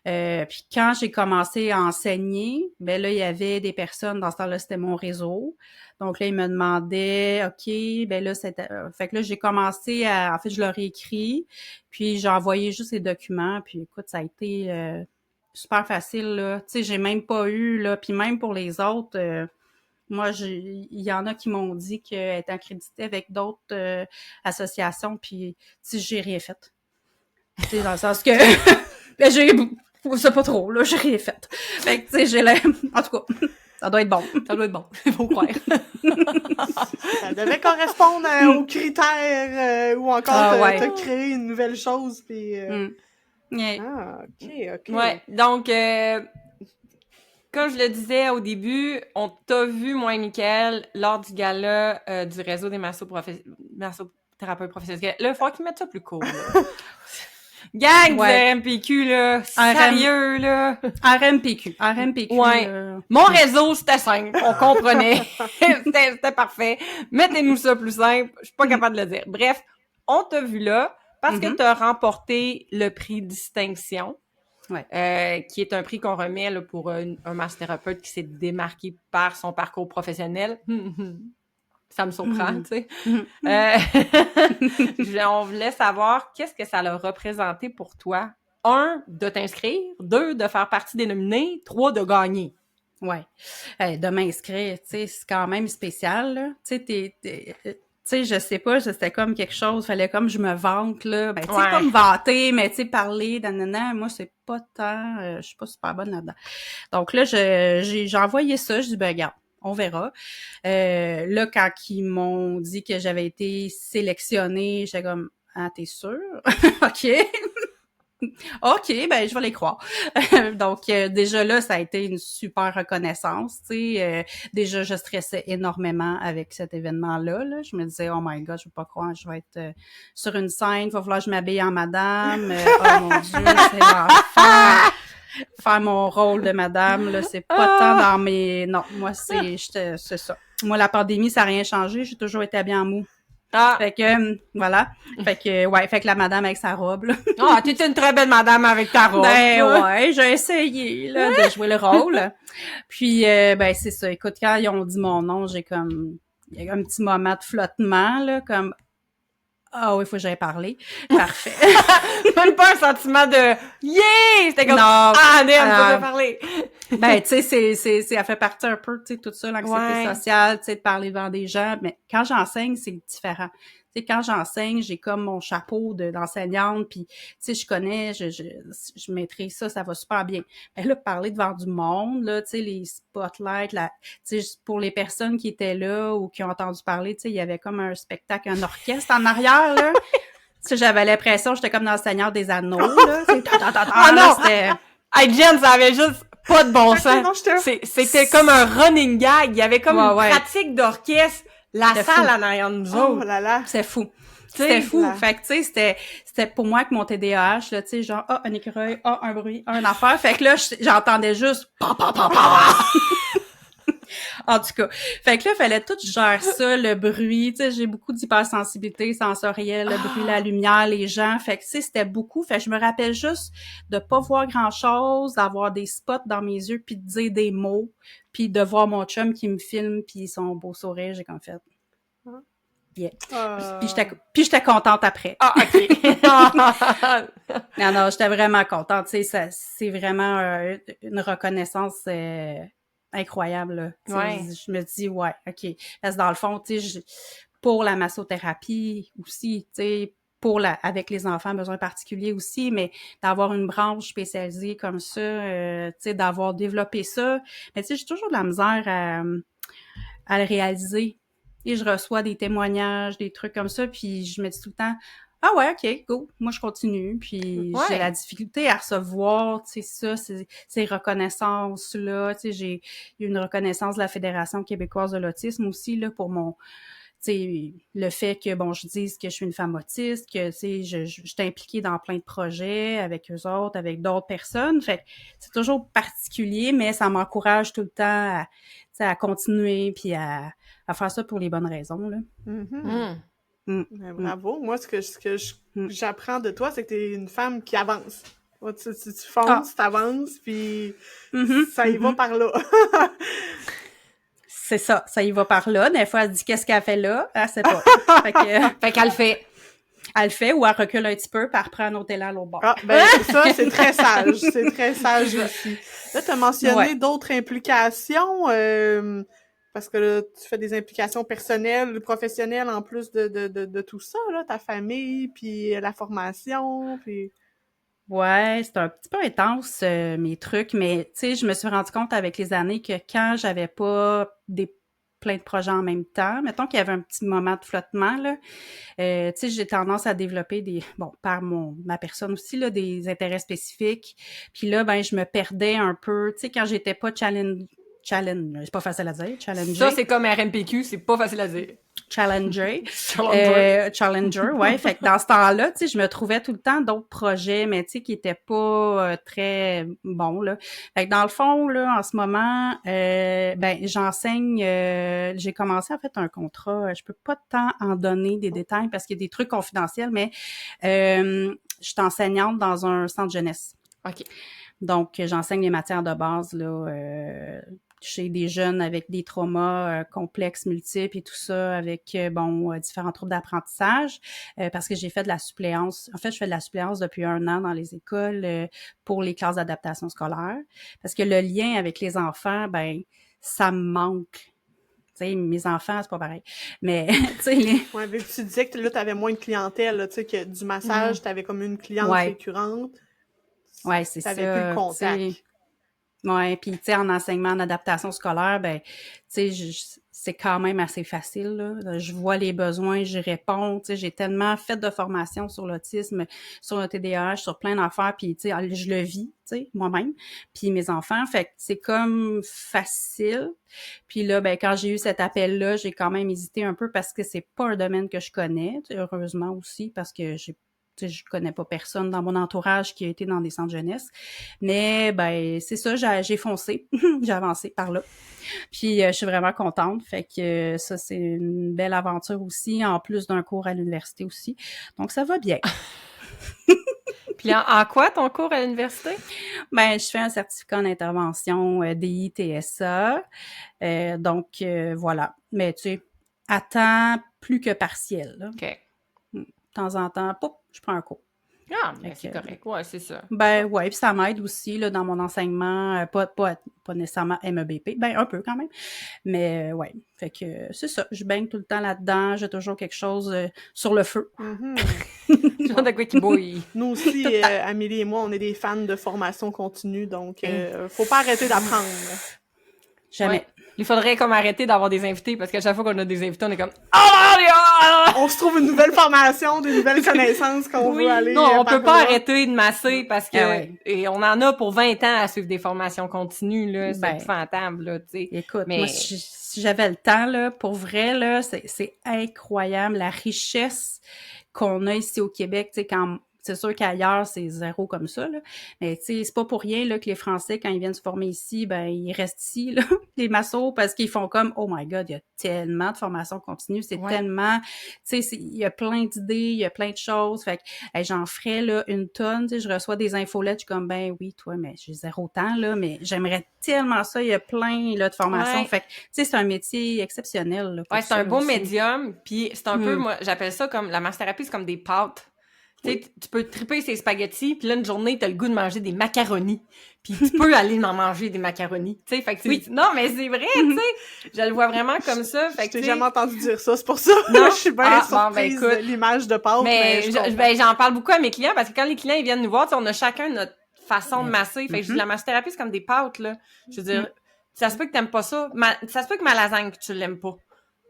Puis quand j'ai commencé à enseigner, ben là, il y avait des personnes, dans ce temps-là, c'était mon réseau. Donc là, ils me demandaient, OK, ben là, c'était... fait que là, j'ai commencé à... En fait, je leur ai écrit, puis j'ai envoyé juste les documents, puis écoute, ça a été super facile, là. Tu sais, j'ai même pas eu, là, puis même pour les autres... moi, il y en a qui m'ont dit qu'elle était accréditée avec d'autres associations, puis tu sais, j'ai rien fait. Tu sais, dans le sens que ben, je sais pas trop, là, j'ai rien fait. Fait que, tu sais, en tout cas, ça doit être bon. Ça doit être bon, il faut croire. Ça devait correspondre aux critères ou encore ouais. t'as créé une nouvelle chose, puis... Yeah. Ah, OK. Ouais, donc, comme je le disais au début, on t'a vu, moi et Mickaël, lors du gala du réseau des massothérapeutes professionnels. Là, il faut qu'ils mettent ça plus cool, là. Gang Ouais. de MPQ, là, sérieux, là. RMPQ, Ouais. là. Mon réseau, c'était simple, on comprenait. C'était parfait. Mettez-nous ça plus simple, je suis pas capable de le dire. Bref, on t'a vu là parce que t'as remporté le prix Distinction. Ouais. Qui est un prix qu'on remet là, pour un massothérapeute qui s'est démarqué par son parcours professionnel. Ça me surprend, tu sais. On voulait savoir qu'est-ce que ça a représenté pour toi. 1, de t'inscrire. 2, de faire partie des nominés. 3, de gagner. Ouais. De m'inscrire, tu sais, c'est quand même spécial, là. Tu sais, je sais pas, c'était comme quelque chose, fallait comme je me vante, là. Ben, tu sais, pas me vanter, mais tu sais, parler, nanana, moi, c'est pas tant, je suis pas super bonne là-dedans. Donc là, j'ai envoyé ça, je dis, ben, regarde, on verra. Là, quand ils m'ont dit que j'avais été sélectionnée, j'étais comme, ah, t'es sûre? OK. OK, ben je vais les croire. Donc déjà là, ça a été une super reconnaissance, tu sais. Déjà, je stressais énormément avec cet événement-là. Là. Je me disais, oh my God, je peux pas croire, je vais être sur une scène, il va falloir que je m'habille en madame. Oh mon Dieu, c'est l'enfer. Faire mon rôle de madame, là, c'est pas tant dans mes... Non, moi, c'est ça. Moi, la pandémie, ça n'a rien changé. J'ai toujours été habillée en mou. Ah! Fait que, voilà. Fait que la madame avec sa robe, là. Ah, t'es une très belle madame avec ta robe. Ben ouais, j'ai essayé, là, de jouer le rôle. Puis, ben c'est ça. Écoute, quand ils ont dit mon nom, il y a un petit moment de flottement, là, comme, ah oui, il faut que j'aille parler. Parfait. Même pas un sentiment de yeah! C'était comme, non, ah, on peut parler. Ben, tu sais, ça fait partie un peu, tu sais, tout ça, l'anxiété sociale, tu sais, de parler devant des gens. Mais quand j'enseigne, c'est différent. Tu sais, quand j'enseigne, j'ai comme mon chapeau d'enseignante, puis, tu sais, je connais, je maîtrise ça, ça va super bien. Mais là, parler devant du monde, là, tu sais, les spotlights, tu sais, pour les personnes qui étaient là ou qui ont entendu parler, tu sais, il y avait comme un spectacle, un orchestre en arrière, là. Tu sais, j'avais l'impression, j'étais comme dans le Seigneur des Anneaux, là. Ah non! C'était... Hey, Jen, ça avait juste pas de bon sens. C'était comme un running gag. Il y avait comme une pratique d'orchestre. La salle en arrière de nous autres. Oh là là. C'est fou. C'était fou. Là. Fait que, tu sais, c'était pour moi que mon TDAH, là, tu sais, genre, un écureuil, un bruit, un affaire. Fait que là, j'entendais juste pa, pa, pa, pa. En tout cas. Fait que là, il fallait tout gérer ça, le bruit. Tu sais, j'ai beaucoup d'hypersensibilité sensorielle, le bruit, la lumière, les gens. Fait que, tu sais, c'était beaucoup. Fait que je me rappelle juste de pas voir grand-chose, d'avoir des spots dans mes yeux, puis de dire des mots, puis de voir mon chum qui me filme, puis son beau sourire. J'ai comme fait... Yeah. Puis j'étais contente après. Ah, OK. non, j'étais vraiment contente. Tu sais, c'est vraiment une reconnaissance... incroyable, là. Ouais. Je me dis, ouais, OK. Parce que dans le fond, tu sais, pour la massothérapie aussi, tu sais, avec les enfants, besoins particuliers aussi, mais d'avoir une branche spécialisée comme ça, tu sais, d'avoir développé ça. Mais tu sais, j'ai toujours de la misère à le réaliser. Et je reçois des témoignages, des trucs comme ça, puis je me dis tout le temps, ah ouais, OK, go, moi je continue, puis j'ai la difficulté à recevoir, tu sais, ça, ces reconnaissances-là, tu sais, j'ai eu une reconnaissance de la Fédération québécoise de l'autisme aussi, là, pour mon, tu sais, le fait que, bon, je dise que je suis une femme autiste, que, tu sais, je suis impliquée dans plein de projets avec eux autres, avec d'autres personnes, fait que c'est toujours particulier, mais ça m'encourage tout le temps à continuer, puis à faire ça pour les bonnes raisons, là. Mm-hmm. Ben, bravo. Moi, j'apprends de toi, c'est que t'es une femme qui avance. Tu fonces, t'avances, puis ça y va par là. C'est ça y va par là. Des fois, elle se dit qu'est-ce qu'elle fait là, elle sait pas. Fait qu'elle le fait. Elle le fait ou elle recule un petit peu, puis elle reprend un autre élan à l'autre bord. Ah, ben ça, c'est très sage. C'est très sage aussi. Là, t'as mentionné d'autres implications, parce que là, tu fais des implications personnelles, professionnelles, en plus de tout ça, là, ta famille, puis la formation, puis... Ouais, c'est un petit peu intense, mes trucs, mais tu sais, je me suis rendu compte avec les années que quand j'avais pas plein de projets en même temps, mettons qu'il y avait un petit moment de flottement, là, tu sais, j'ai tendance à développer par ma personne aussi, là, des intérêts spécifiques. Puis là, ben, je me perdais un peu, tu sais, quand j'étais pas challenge, c'est pas facile à dire, challenger. Ça, c'est comme RMPQ, c'est pas facile à dire. Challenger, ouais. Fait que dans ce temps-là, tu sais, je me trouvais tout le temps d'autres projets, mais tu sais, qui étaient pas très bons, là. Fait que dans le fond, là, en ce moment, ben, j'enseigne, j'ai commencé, en fait, un contrat, je peux pas tant en donner des détails parce qu'il y a des trucs confidentiels, mais je suis enseignante dans un centre jeunesse. OK. Donc, j'enseigne les matières de base, là, chez des jeunes avec des traumas complexes, multiples et tout ça, avec, différents troubles d'apprentissage, parce que j'ai fait de la suppléance. En fait, je fais de la suppléance depuis 1 an dans les écoles pour les classes d'adaptation scolaire, parce que le lien avec les enfants, ben, ça me manque. Tu sais, mes enfants, c'est pas pareil. Mais, tu sais, Ouais, mais tu disais que là, t'avais moins de clientèle, là, tu sais, que du massage, t'avais comme une cliente récurrente. Ouais, c'est ça. T'avais plus le contact. Ouais, puis tu sais, en enseignement, en adaptation scolaire, ben, tu sais, c'est quand même assez facile, là. Je vois les besoins, j'y réponds, tu sais, j'ai tellement fait de formation sur l'autisme, sur le TDAH, sur plein d'affaires, puis tu sais, je le vis, tu sais, moi-même, puis mes enfants, fait que c'est comme facile. Puis là, ben, quand j'ai eu cet appel-là, j'ai quand même hésité un peu parce que c'est pas un domaine que je connais, heureusement aussi, parce que je connais pas personne dans mon entourage qui a été dans des centres jeunesse. Mais, ben, c'est ça, j'ai foncé. J'ai avancé par là. Puis, je suis vraiment contente. Fait que ça, c'est une belle aventure aussi, en plus d'un cours à l'université aussi. Donc, ça va bien. Puis, en quoi ton cours à l'université? Ben, je fais un certificat en intervention DI-TSA. Donc, voilà. Mais, tu sais, à temps plus que partiel, là. OK. De temps en temps, je prends un cours. Ah, ben c'est correct. Ouais, c'est ça. Ben ouais, puis ça m'aide aussi là dans mon enseignement, pas nécessairement MEBP, ben un peu quand même. Mais ouais, fait que c'est ça, je baigne tout le temps là-dedans, j'ai toujours quelque chose sur le feu. Genre de quoi qui bouille. Nous aussi, Amélie et moi, on est des fans de formation continue, donc faut pas arrêter d'apprendre. Jamais. Ouais. Il faudrait comme arrêter d'avoir des invités parce qu'à chaque fois qu'on a des invités, on est comme oh, on se trouve une nouvelle formation, des nouvelles connaissances qu'on veut aller. Non, on peut pas arrêter de masser parce que et on en a pour 20 ans à suivre des formations continues là, c'est épouvantable là, tu sais. Écoute, moi si j'avais le temps là, pour vrai là, c'est incroyable la richesse qu'on a ici au Québec, tu sais quand c'est sûr qu'ailleurs, c'est zéro comme ça, là. Mais, tu sais, c'est pas pour rien, là, que les Français, quand ils viennent se former ici, ben, ils restent ici, là, les massos, parce qu'ils font comme, oh my God, il y a tellement de formations continues, c'est tellement, tu sais, il y a plein d'idées, il y a plein de choses. Fait que, j'en ferais, là, une tonne, tu sais, je reçois des infolettes, je suis comme, ben oui, toi, mais j'ai zéro temps, là, mais j'aimerais tellement ça, il y a plein, là, de formations. Fait que, tu sais, c'est un métier exceptionnel, là. Ouais, c'est un beau médium, puis c'est un peu, moi, j'appelle ça comme, la massothérapie, c'est comme des pâtes. Tu sais, tu peux triper ces spaghettis, puis là, une journée, t'as le goût de manger des macaronis. Puis tu peux aller en manger des macaronis. Tu sais, fait que non, mais c'est vrai, tu sais. Je le vois vraiment comme ça. Fait que je t'ai jamais entendu dire ça, c'est pour ça. Non? Je suis bien surprise de l'image de pâte. Mais j'en parle beaucoup à mes clients parce que quand les clients ils viennent nous voir, on a chacun notre façon de masser. Fait que je dis, la massothérapie, c'est comme des pâtes, là. Je veux dire, ça se peut que t'aimes pas ça. Ça se peut que ma lasagne, que tu l'aimes pas.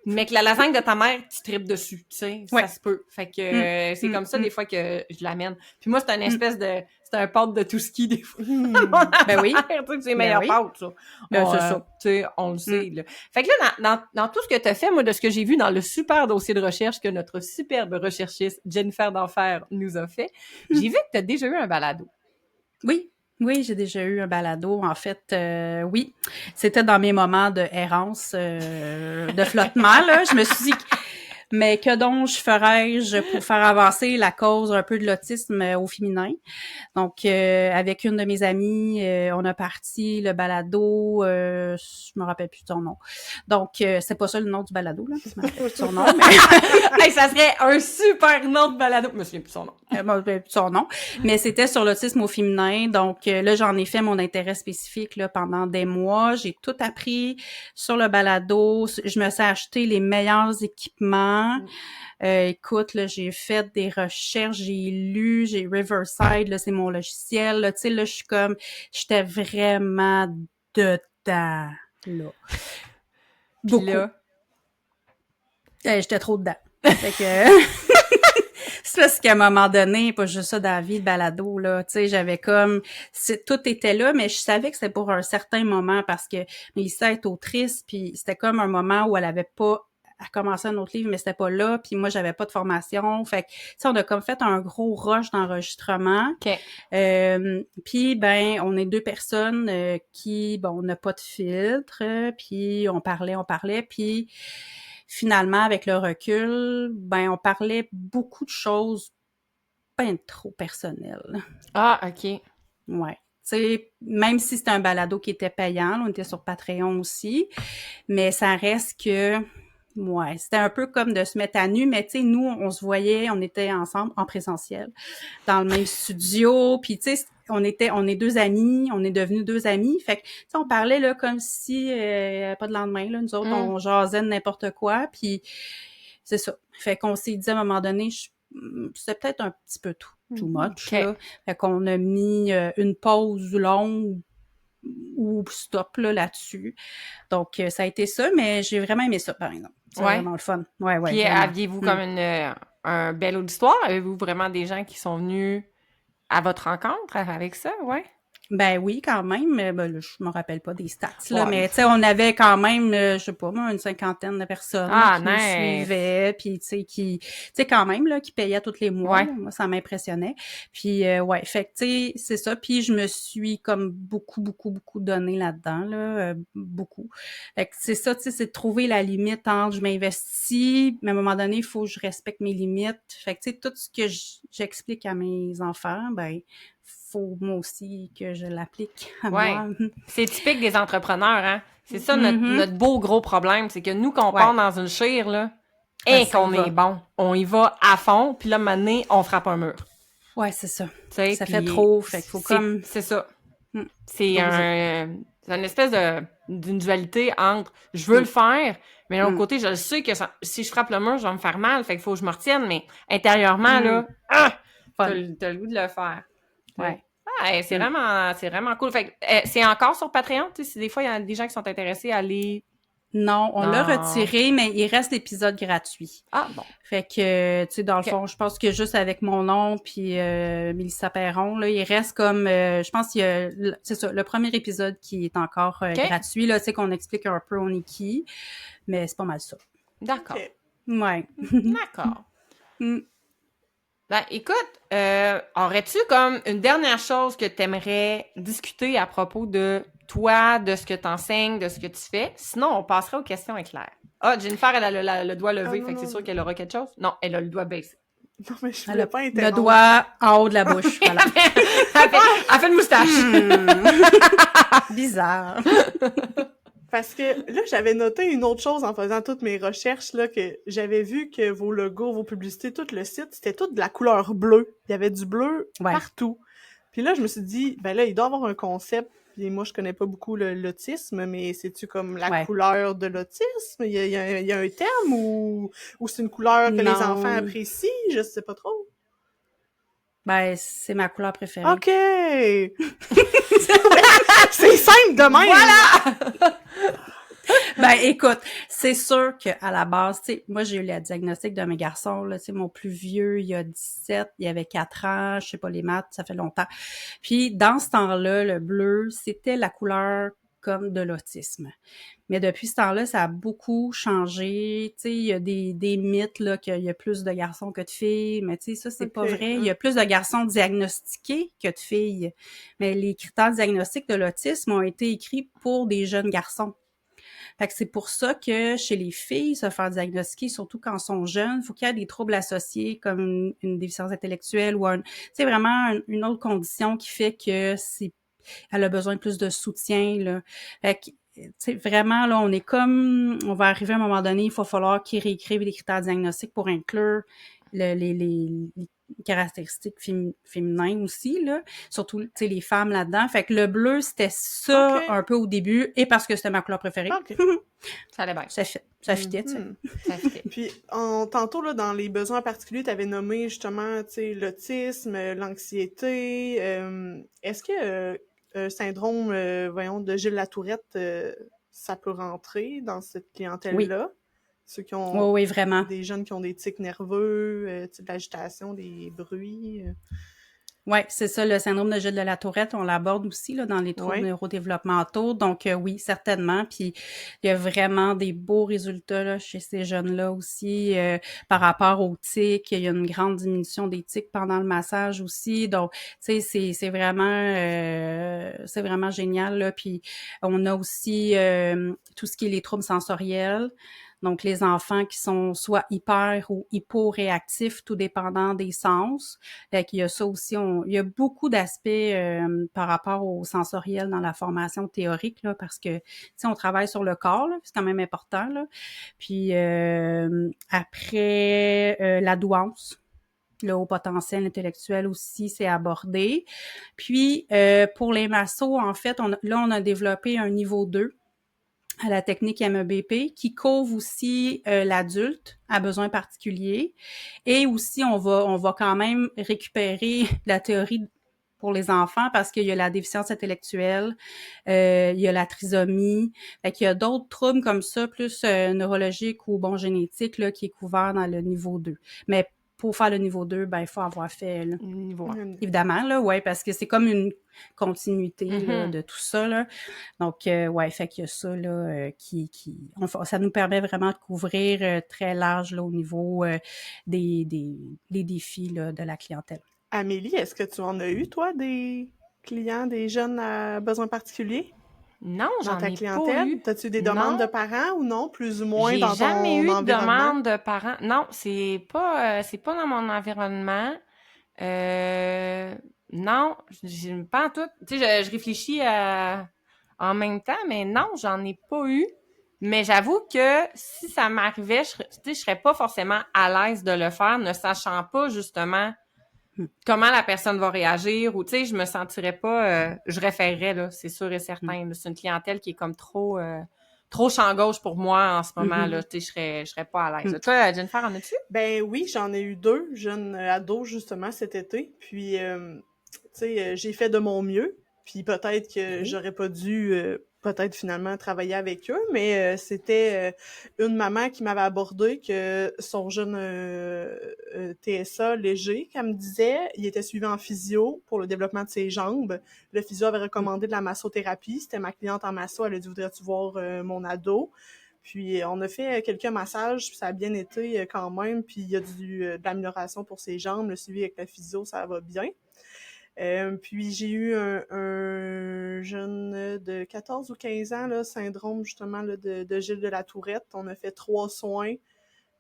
Mais que la lasagne de ta mère, tu tripes dessus, tu sais, ça se peut. Fait que c'est comme ça des fois que je l'amène. Puis moi, c'est une espèce de... C'est un pâte de tout ski des fois. Ben oui. Tu sais, c'est meilleur pâte, ça. Ben, c'est ça. Tu sais, on le sait, là. Fait que là, dans tout ce que tu as fait, moi, de ce que j'ai vu dans le super dossier de recherche que notre superbe recherchiste Jennifer d'Enfer nous a fait, j'ai vu que tu as déjà eu un balado. Oui, j'ai déjà eu un balado. En fait, oui, c'était dans mes moments de errance, de flottement, là. Je me suis dit... Mais que donc je ferais-je pour faire avancer la cause un peu de l'autisme au féminin? Donc, avec une de mes amies, on a parti le balado, je me rappelle plus de son nom. Donc, c'est pas ça le nom du balado, là, je me rappelle plus de son nom. Mais... Hey, ça serait un super nom de balado. Je me souviens plus de son nom. je me rappelle plus de son nom. Mais c'était sur l'autisme au féminin. Donc, là, j'en ai fait mon intérêt spécifique là, pendant des mois. J'ai tout appris sur le balado. Je me suis acheté les meilleurs équipements. Écoute, là, j'ai fait des recherches, j'ai lu, j'ai Riverside, là, c'est mon logiciel, là, tu sais, là, j'étais vraiment dedans, là. Puis là, j'étais trop dedans. Fait que... C'est parce qu'à un moment donné, pas juste ça dans la vie de balado, là, tu sais, j'avais comme... tout était là, mais je savais que c'était pour un certain moment parce que Mélissa est autrice, puis c'était comme un moment où elle avait pas à commencer un autre livre, mais c'était pas là, puis moi, j'avais pas de formation. Fait que, tu sais, on a comme fait un gros rush d'enregistrement. OK. Puis, ben, on est deux personnes qui, bon, on n'a pas de filtre, puis on parlait, puis finalement, avec le recul, ben, on parlait beaucoup de choses ben trop personnelles. Ah, OK. Ouais. Tu sais, même si c'était un balado qui était payant, là, on était sur Patreon aussi, mais ça reste que... Ouais, c'était un peu comme de se mettre à nu, mais tu sais, nous, on se voyait, on était ensemble en présentiel, dans le même studio, puis tu sais, on est deux amis, on est devenus deux amis, fait que, tu sais, on parlait, là, comme si, pas de lendemain, là, nous autres, on jasait de n'importe quoi, puis c'est ça. Fait qu'on s'est dit, à un moment donné, c'était peut-être un petit peu too much, là. Fait qu'on a mis une pause longue, ou stop là-dessus. Donc, ça a été ça, mais j'ai vraiment aimé ça, par exemple. C'est vraiment le fun. Ouais, Puis, vraiment. aviez-vous comme un bel auditoire? Avez-vous vraiment des gens qui sont venus à votre rencontre avec ça? Ouais. Ben oui, quand même. Ben, là, je me rappelle pas des stats, là, mais tu sais, on avait quand même, je sais pas moi, une 50aine de personnes qui nous suivaient, puis tu sais, quand même, là, qui payaient tous les mois. Là, moi, ça m'impressionnait. Puis, ouais, fait que, tu sais, c'est ça. Puis, je me suis comme beaucoup donné là-dedans, là, beaucoup. Fait que c'est ça, tu sais, c'est de trouver la limite entre je m'investis, mais à un moment donné, il faut que je respecte mes limites. Fait que, tu sais, tout ce que j'explique à mes enfants, ben faut moi aussi que je l'applique à moi. C'est typique des entrepreneurs, hein? C'est ça notre beau gros problème, c'est que nous, qu'on part dans une chire, là, et qu'on est bon, on y va à fond, puis là, un moment donné, on frappe un mur. Ouais, c'est ça. T'sais, ça fait trop, fait qu'il faut comme... C'est ça. C'est une espèce d'une dualité entre « je veux le faire », mais d'un autre côté, je le sais que si je frappe le mur, je vais me faire mal, fait qu'il faut que je me retienne, mais intérieurement, là, t'as le goût de le faire. Ouais. Ah, c'est vraiment cool. Fait que, c'est encore sur Patreon, tu sais, si des fois, il y a des gens qui sont intéressés à aller... Non, on l'a retiré, mais il reste l'épisode gratuit. Ah, bon. Fait que, tu sais, dans le fond, je pense que juste avec mon nom puis Mélissa Perron, là, il reste comme, je pense qu'il y a, c'est ça, le premier épisode qui est encore gratuit, là, tu sais, qu'on explique un peu on est qui, mais c'est pas mal ça. D'accord. Okay. Ouais. D'accord. Ben, écoute, aurais-tu comme une dernière chose que tu aimerais discuter à propos de toi, de ce que tu enseignes, de ce que tu fais? Sinon, on passerait aux questions éclairs. Ah, Jennifer, elle a le doigt levé, fait que c'est sûr qu'elle aura quelque chose. Non, elle a le doigt baissé. Non, mais je voulais pas interrompre. Le doigt en haut de la bouche, voilà. Elle fait une moustache. Bizarre. Parce que là, j'avais noté une autre chose en faisant toutes mes recherches, là, que j'avais vu que vos logos, vos publicités, tout le site, c'était tout de la couleur bleue. Il y avait du bleu partout. Puis là, je me suis dit, ben là, il doit y avoir un concept. Puis moi, je connais pas beaucoup l'autisme, mais c'est-tu comme la couleur de l'autisme? Il y a un terme ou c'est une couleur que les enfants apprécient? Je sais pas trop. Ben, c'est ma couleur préférée. OK! C'est simple de même! Voilà! Ben, écoute, c'est sûr qu'à la base, tu sais, moi, j'ai eu le diagnostic de mes garçons, là, tu sais, mon plus vieux, il y a 17, il avait 4 ans, je sais pas les maths, ça fait longtemps. Puis, dans ce temps-là, le bleu, c'était la couleur comme de l'autisme. Mais depuis ce temps-là, ça a beaucoup changé. Tu sais, il y a des mythes, là, qu'il y a plus de garçons que de filles, mais tu sais, ça, c'est pas vrai. Il y a plus de garçons diagnostiqués que de filles. Mais les critères diagnostiques de l'autisme ont été écrits pour des jeunes garçons. Fait que c'est pour ça que chez les filles, se faire diagnostiquer, surtout quand elles sont jeunes, il faut qu'il y ait des troubles associés comme une déficience intellectuelle ou c'est vraiment une autre condition qui fait que elle a besoin de plus de soutien, là. Fait que, tu sais, vraiment, là, on va arriver à un moment donné, il va falloir qu'ils réécrivent les critères diagnostiques pour inclure les caractéristiques féminines aussi, là. Surtout, tu sais, les femmes là-dedans. Fait que le bleu, c'était ça un peu au début, et parce que c'était ma couleur préférée. OK. Ça allait bien. Ça fitait, tu sais. Ça fitait. Puis, tantôt, là, dans les besoins particuliers, tu avais nommé justement, tu sais, l'autisme, l'anxiété. Est-ce que syndrome, de Gilles Latourette, ça peut rentrer dans cette clientèle-là? Ceux qui ont Oui, vraiment. des jeunes qui ont des tics nerveux, de l'agitation, des bruits. Oui, c'est ça, le syndrome de Gilles de la Tourette, on l'aborde aussi là, dans les troubles neurodéveloppementaux. Donc oui, certainement. Puis il y a vraiment des beaux résultats là, chez ces jeunes-là aussi par rapport aux tics. Il y a une grande diminution des tics pendant le massage aussi. Donc, tu sais, c'est vraiment génial. Là. Puis on a aussi tout ce qui est les troubles sensoriels. Donc, les enfants qui sont soit hyper ou hyporéactifs, tout dépendant des sens. Fait qu'il y a ça aussi. Il y a beaucoup d'aspects par rapport au sensoriel dans la formation théorique, là, parce que, tu sais, on travaille sur le corps, là, c'est quand même important, là. Puis, après, la douance. Le haut potentiel intellectuel aussi, c'est abordé. Puis, pour les massos, en fait, on a développé un niveau 2 à la technique MEBP, qui couvre aussi l'adulte à besoins particuliers. Et aussi, on va quand même récupérer la théorie pour les enfants parce qu'il y a la déficience intellectuelle, il y a la trisomie, fait qu'il y a d'autres troubles comme ça, plus neurologiques ou génétiques, là, qui est couvert dans le niveau 2. Mais pour faire le niveau 2, ben, il faut avoir fait le niveau 1. Évidemment, là, ouais, parce que c'est comme une continuité là, de tout ça, là. Donc, ouais, fait qu'il y a ça, là, ça nous permet vraiment de couvrir très large, là, au niveau des défis, là, de la clientèle. Amélie, est-ce que tu en as eu, toi, des clients, des jeunes à besoins particuliers? Non, j'en ai clientèle? pas eu. T'as-tu des demandes de parents ou non, plus ou moins dans ton environnement? J'ai jamais eu de demande de parents. Non, c'est pas dans mon environnement. Non, pas en tout. Tu sais, je réfléchis en même temps, mais non, j'en ai pas eu. Mais j'avoue que si ça m'arrivait, je serais pas forcément à l'aise de le faire, ne sachant pas justement comment la personne va réagir, ou tu sais, je me sentirais pas, je référerais, là, c'est sûr et certain. C'est une clientèle qui est comme trop champ gauche pour moi en ce moment, là, tu sais, je serais pas à l'aise. Toi, Jennifer, en as-tu? Ben oui, j'en ai eu 2 jeunes ados, justement, cet été. Puis, tu sais, j'ai fait de mon mieux. Puis peut-être que j'aurais pas dû, peut-être finalement travailler avec eux, mais c'était une maman qui m'avait abordé que son jeune TSA léger, qu'elle me disait, il était suivi en physio pour le développement de ses jambes. Le physio avait recommandé de la massothérapie. C'était ma cliente en masso. Elle a dit, voudrais-tu voir mon ado? Puis on a fait quelques massages, puis ça a bien été quand même, puis il y a de l'amélioration pour ses jambes, le suivi avec la physio, ça va bien. Puis j'ai eu un jeune de 14 ou 15 ans, là, syndrome justement là, de Gilles de la Tourette. On a fait 3 soins.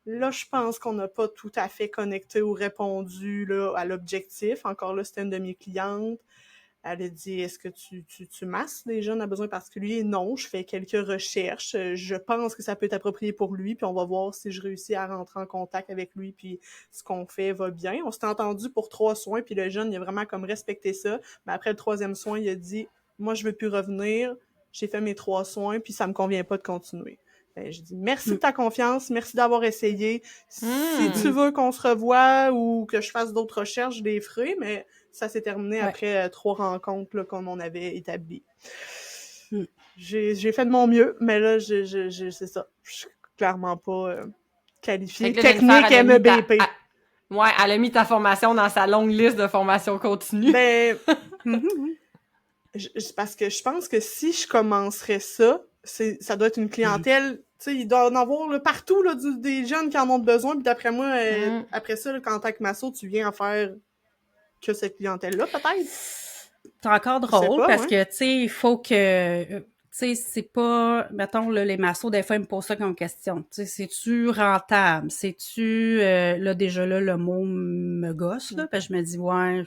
Là, je pense qu'on n'a pas tout à fait connecté ou répondu là, à l'objectif. Encore là, c'était une de mes clientes. Elle a dit, est-ce que tu masses les jeunes à besoins particuliers? Non, je fais quelques recherches. Je pense que ça peut être approprié pour lui, puis on va voir si je réussis à rentrer en contact avec lui, puis ce qu'on fait va bien. On s'est entendu pour 3 soins, puis le jeune, il a vraiment comme respecté ça. Mais après le 3e soin, il a dit, moi, je veux plus revenir. J'ai fait mes 3 soins, puis ça me convient pas de continuer. Ben, je dis merci de ta confiance, merci d'avoir essayé. Si tu veux qu'on se revoie ou que je fasse d'autres recherches, je les ferai, mais ça s'est terminé après 3 rencontres là, comme on avait établies. J'ai fait de mon mieux, mais là, c'est ça. Je suis clairement pas qualifiée. Technique MEBP. Ouais, elle a mis ta formation dans sa longue liste de formations continues. Ben, parce que je pense que si je commencerais ça doit être une clientèle, tu sais, il doit en avoir là, partout là, des jeunes qui en ont besoin, puis d'après moi, après ça, là, en tant que masso, tu viens en faire que cette clientèle-là, peut-être? C'est encore drôle, parce que, tu sais, il faut que... Tu sais, c'est pas, mettons, là, les massos, des fois, ils me posent ça comme question. Tu sais, c'est-tu rentable? C'est-tu, là, déjà, là, le mot me gosse, là, parce que je me dis, ouais,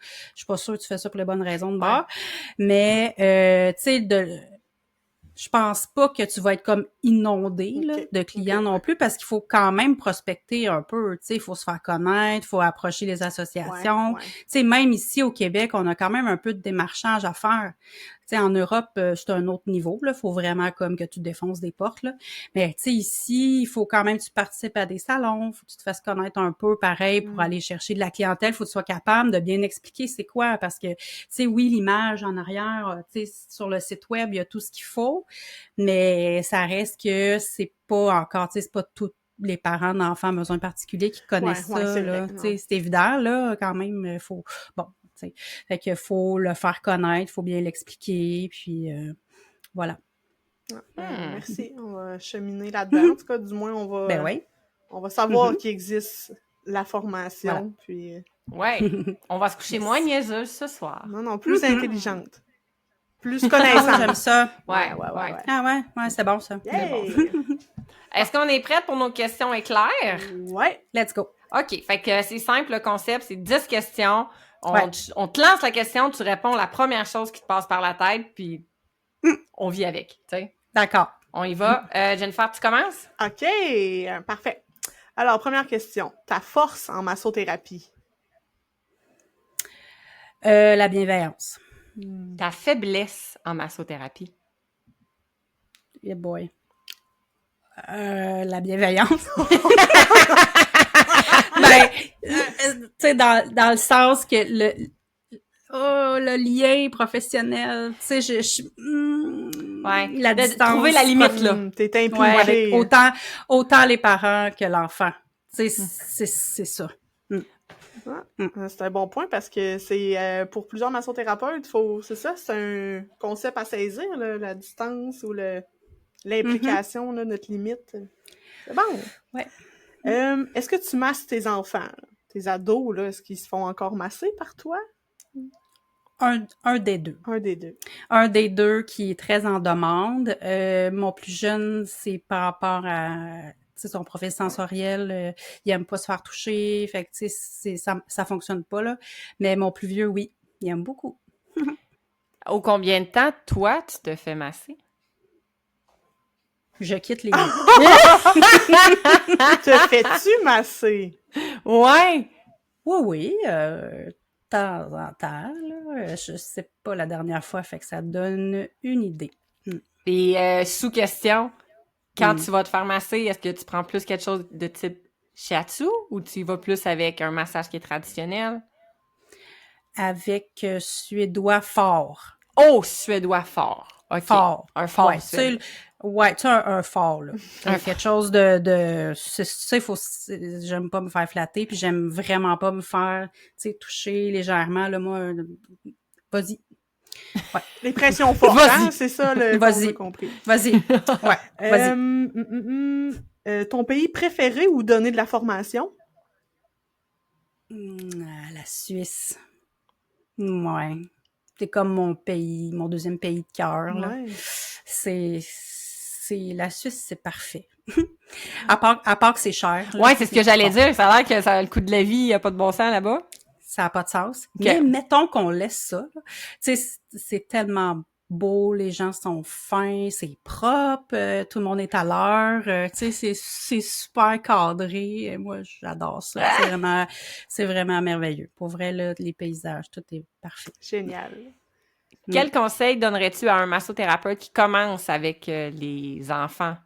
je suis pas sûre que tu fais ça pour les bonnes raisons de bord. Mais, tu sais, je pense pas que tu vas être comme inondé là, de clients non plus, parce qu'il faut quand même prospecter un peu, tu sais, il faut se faire connaître, il faut approcher les associations. Tu sais, même ici au Québec, on a quand même un peu de démarchage à faire. Tu sais, en Europe, c'est un autre niveau, là, faut vraiment comme que tu défonces des portes, là. Mais tu sais, ici, il faut quand même que tu participes à des salons, faut que tu te fasses connaître un peu, pareil, pour aller chercher de la clientèle, faut que tu sois capable de bien expliquer c'est quoi, parce que, tu sais, oui, l'image en arrière, tu sais, sur le site web, il y a tout ce qu'il faut, mais ça reste que c'est pas encore, tu sais, c'est pas tous les parents d'enfants à besoins particuliers qui connaissent ça, là, tu sais, c'est évident, là, quand même, faut, bon, tu sais, fait que faut le faire connaître, faut bien l'expliquer, puis voilà. Merci, on va cheminer là-dedans, en tout cas, du moins, Ben oui. on va savoir qu'il existe la formation, puis... Ouais, on va se coucher moins niaiseuse ce soir. Non, plus intelligente. Plus connaissante. Ah, j'aime ça. Ouais. Ah ouais, c'est bon ça. Yeah. Bon. Est-ce qu'on est prête pour nos questions éclairs? Ouais. Let's go. OK, fait que c'est simple, le concept, c'est 10 questions. On te lance la question, tu réponds la première chose qui te passe par la tête, puis on vit avec, tu sais. D'accord. On y va. Jennifer, tu commences? OK, parfait. Alors, première question. Ta force en massothérapie? La bienveillance. Ta faiblesse en massothérapie? Yeah boy. La bienveillance. Ben, tu sais, dans le sens que le lien professionnel, tu sais, la distance. Trouver la limite, là. T'es impliqué. Ouais, avec autant les parents que l'enfant. Tu sais, c'est ça. C'est un bon point parce que c'est pour plusieurs massothérapeutes, c'est ça, c'est un concept à saisir, là, la distance ou l'implication, là, notre limite. C'est bon. Ouais. Est-ce que tu masses tes enfants, tes ados, là, est-ce qu'ils se font encore masser par toi? Un des deux. Un des deux. Un des deux qui est très en demande. Mon plus jeune, c'est par rapport à son profil sensoriel. Il aime pas se faire toucher. Fait que ça fonctionne pas, là. Mais mon plus vieux, oui, il aime beaucoup. Au combien de temps, toi, tu te fais masser? Je quitte les Te fais-tu masser? Ouais! Oui, de temps en temps, là. Je sais pas la dernière fois, fait que ça donne une idée. Et sous question, quand tu vas te faire masser, est-ce que tu prends plus quelque chose de type shiatsu ou tu y vas plus avec un massage qui est traditionnel? Avec suédois fort. Oh, suédois fort. OK. Fort. Un fort Ouais, suédois. Tu sais, un fort, là. Quelque chose de tu sais, j'aime pas me faire flatter, puis j'aime vraiment pas me faire, tu sais, toucher légèrement, là, moi, vas-y. Ouais. Les pressions fortes, hein, c'est ça, le qu'on a compris. Vas-y. Ouais, vas-y. Ton pays préféré ou donner de la formation? La Suisse. Ouais. C'est comme mon pays, mon deuxième pays de cœur, là. Ouais. La Suisse, c'est parfait. à part que c'est cher. Là. Ouais, c'est ce que j'allais dire. Ça a l'air que ça a le coût de la vie, il n'y a pas de bon sens là-bas. Ça n'a pas de sens. Okay. Mais mettons qu'on laisse ça. Tu sais, c'est tellement beau, les gens sont fins, c'est propre, tout le monde est à l'heure. Tu sais, c'est super cadré. Moi, j'adore ça. C'est vraiment merveilleux. Pour vrai, là, les paysages, tout est parfait. Génial. Quel conseil donnerais-tu à un massothérapeute qui commence avec les enfants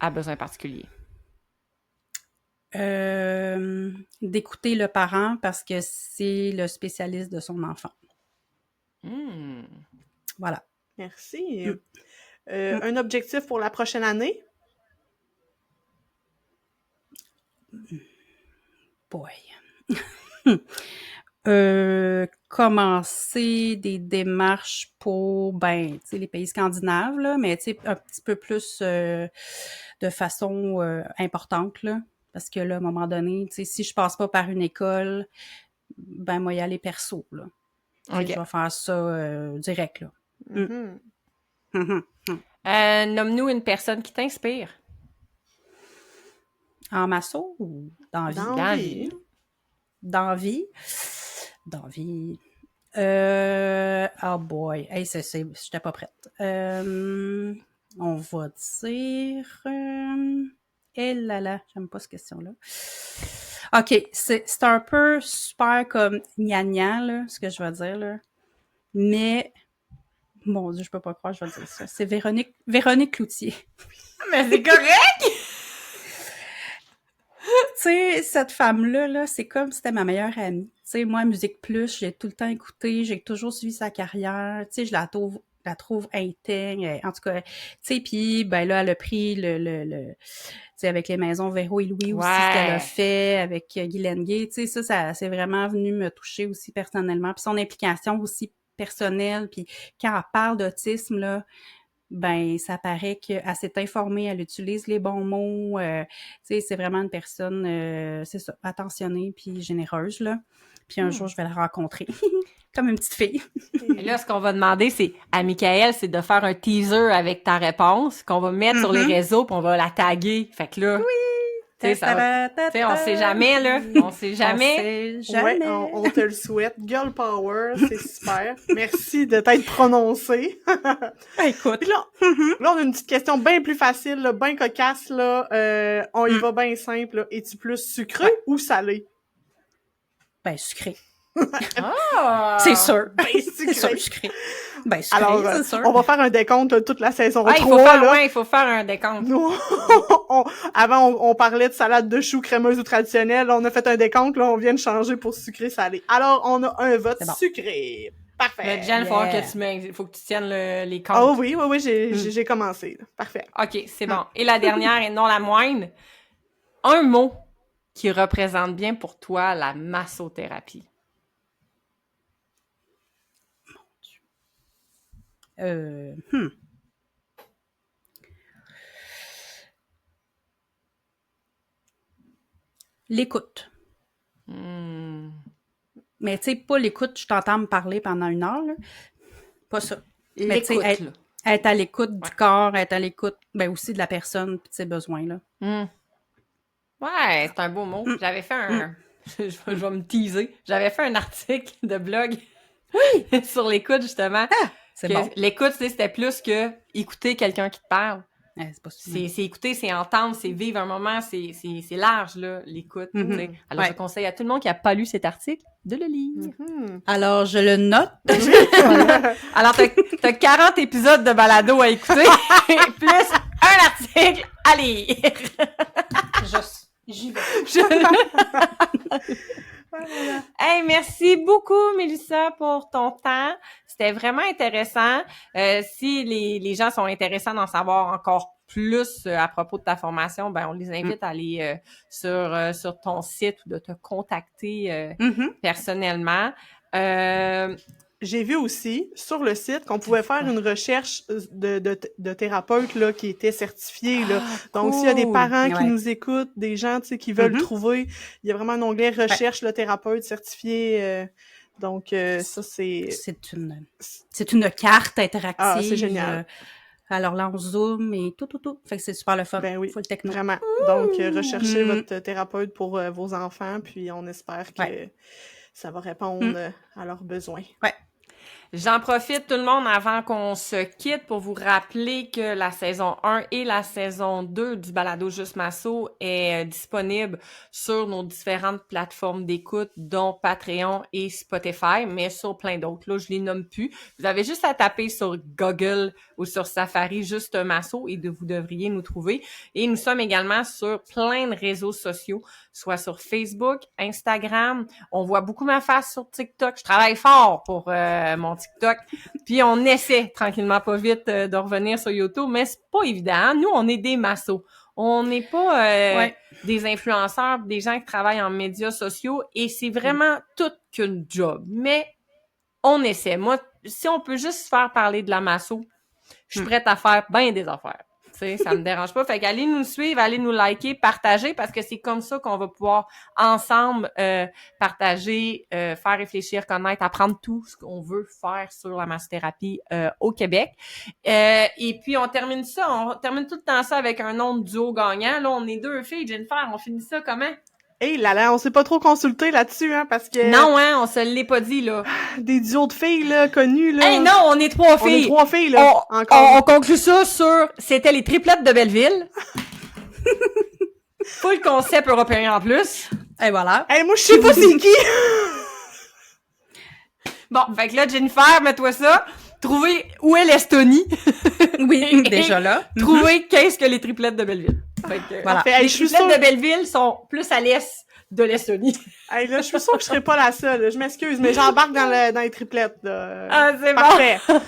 à besoins particuliers? D'écouter le parent parce que c'est le spécialiste de son enfant. Voilà. Merci. Un objectif pour la prochaine année? Boy. Commencer des démarches pour, tu sais, les pays scandinaves, là, mais, tu sais, un petit peu plus de façon importante, là. Parce que là, à un moment donné, tu sais, si je passe pas par une école, moi, y aller perso, là. Okay. Je vais faire ça direct, là. Nomme-nous une personne qui t'inspire. En masso ou dans la vie? Dans Dans la vie. vie. Dans la vie. Dans la vie. Oh boy. Hey, j'étais pas prête. On va dire... Eh là là, j'aime pas cette question-là. OK, c'est un peu super comme gna-gna, là, ce que je vais dire, là. Mais, mon Dieu, je peux pas croire que je vais dire ça. C'est Véronique Cloutier. Mais c'est correct! Tu sais, cette femme-là, là, c'est comme si c'était ma meilleure amie. Tu sais, moi, Musique Plus, j'ai tout le temps écouté, j'ai toujours suivi sa carrière. Tu sais, je la trouve intègre. En tout cas, tu sais, puis ben là, elle a pris tu sais, avec les maisons Véro et Louis aussi, ce qu'elle a fait avec Guylaine Gay. Tu sais, ça c'est vraiment venu me toucher aussi personnellement. Puis son implication aussi personnelle. Puis quand elle parle d'autisme, là, ben ça paraît qu'elle s'est informée, elle utilise les bons mots. Tu sais, c'est vraiment une personne, c'est ça, attentionnée puis généreuse, là. Puis un jour, je vais la rencontrer. Comme une petite fille. Et là, ce qu'on va demander, c'est à Michael, c'est de faire un teaser avec ta réponse qu'on va mettre sur les réseaux, puis on va la taguer. Fait que là, tu sais, ça va... Tu sais, on sait jamais, là. On sait jamais. On sait jamais. Ouais, on te le souhaite. Girl power, c'est super. Merci de t'être prononcé. Écoute. Puis là, là, on a une petite question bien plus facile, là, bien cocasse, là. On y va bien simple, là. Es-tu plus sucré ou salé? Ben, sucré. Ah! C'est sûr. Ben, C'est sûr, sucré. Ben, sucré, Alors, c'est sûr. on va faire un décompte là, toute la saison 3, il faut faire un décompte. Nous, avant, on parlait de salade de choux crémeuse ou traditionnelle. On a fait un décompte. Là, on vient de changer pour sucré-salé. Alors, on a un vote sucré. Parfait. Jen, il faut que tu tiennes les comptes. Oh oui, j'ai commencé. Là. Parfait. OK, c'est bon. Et la dernière, et non la moindre, un mot qui représente bien pour toi la massothérapie. L'écoute. Mais tu sais, pas l'écoute, je t'entends me parler pendant 1 heure, là. Pas ça. Mais tu sais, être à l'écoute du corps, être à l'écoute, ben aussi de la personne pis de ses besoins, là. Ouais, c'est un beau mot. J'avais fait un... je vais me teaser. J'avais fait un article de blog sur l'écoute, justement. C'est bon. L'écoute, c'était plus que écouter quelqu'un qui te parle. C'est pas C'est écouter, c'est entendre, c'est vivre un moment, c'est large, là, l'écoute. Alors, je conseille à tout le monde qui n'a pas lu cet article de le lire. Alors, je le note. Alors, t'as 40 épisodes de balado à écouter, plus un article à lire. J'y vais. Hey, merci beaucoup, Mélissa, pour ton temps. C'était vraiment intéressant. Si les gens sont intéressés d'en savoir encore plus à propos de ta formation, ben on les invite à aller sur ton site ou de te contacter personnellement. J'ai vu aussi sur le site qu'on pouvait faire une recherche de thérapeutes là qui étaient certifiés là. Donc s'il y a des parents qui nous écoutent, des gens tu sais qui veulent trouver, il y a vraiment un onglet recherche le thérapeute certifié. Donc ça c'est une carte interactive. Ah, c'est génial. Alors là on zoom et tout. Fait que c'est super le fun. Ben oui, full techno. vraiment. Donc recherchez votre thérapeute pour vos enfants puis on espère que ça va répondre à leurs besoins. Ouais. J'en profite tout le monde avant qu'on se quitte pour vous rappeler que la saison 1 et la saison 2 du balado Juste Masso est disponible sur nos différentes plateformes d'écoute, dont Patreon et Spotify, mais sur plein d'autres. Là, je les nomme plus. Vous avez juste à taper sur Google ou sur Safari Juste Masso et vous devriez nous trouver. Et nous sommes également sur plein de réseaux sociaux, soit sur Facebook, Instagram. On voit beaucoup ma face sur TikTok. Je travaille fort pour mon TikTok. Puis on essaie tranquillement pas vite de revenir sur YouTube, mais c'est pas évident. Nous, on est des massos. On n'est pas des influenceurs, des gens qui travaillent en médias sociaux et c'est vraiment tout qu'une job. Mais on essaie. Moi, si on peut juste faire parler de la masso, je suis prête à faire bien des affaires. Tu sais, ça me dérange pas. Fait qu'allez nous suivre, allez nous liker, partager, parce que c'est comme ça qu'on va pouvoir ensemble partager, faire réfléchir, connaître, apprendre tout ce qu'on veut faire sur la massothérapie au Québec. Et puis, on termine tout le temps ça avec un nom de duo gagnant. Là, on est 2 filles, Jennifer, on finit ça comment? Hey là, on s'est pas trop consulté là-dessus, hein, parce que... Non, hein, on se l'est pas dit, là. Des duos de filles, là, connus, là. Hey, non, on est 3 filles. On est 3 filles, là, encore. On conclut ça sur... C'était les triplettes de Belleville. Full concept européen en plus. Et voilà. Hey, moi, je sais pas c'est qui! Bon, fait que là, Jennifer, mets-toi ça. Trouvez où est l'Estonie. Oui, déjà là. Trouvez qu'est-ce que les triplettes de Belleville. Fait que, Voilà. Hey, les je suis triplettes sûre... de Belleville sont plus à l'est de l'Estonie. Hey, là, je suis sûre que je serai pas la seule. Je m'excuse, mais j'embarque dans les triplettes, là. Ah, c'est Parfait. bon.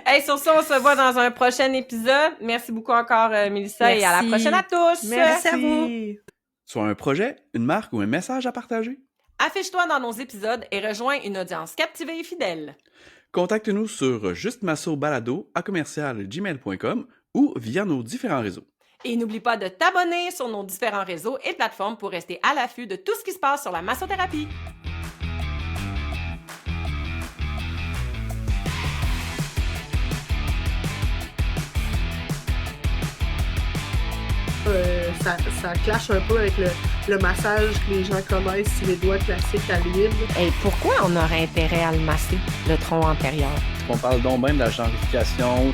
Hey, sur ça, on se voit dans un prochain épisode. Merci beaucoup encore, Mélissa, et à la Merci. prochaine à tous. Merci à vous. Soit un projet, une marque ou un message à partager. Affiche-toi dans nos épisodes et rejoins une audience captivée et fidèle. Contacte-nous sur justemassobalado@gmail.com ou via nos différents réseaux. Et n'oublie pas de t'abonner sur nos différents réseaux et plateformes pour rester à l'affût de tout ce qui se passe sur la massothérapie. Ça clash un peu avec le massage que les gens connaissent sur les doigts classiques à l'huile. Et pourquoi on aurait intérêt à le masser, le tronc antérieur? On parle donc même de la genrification,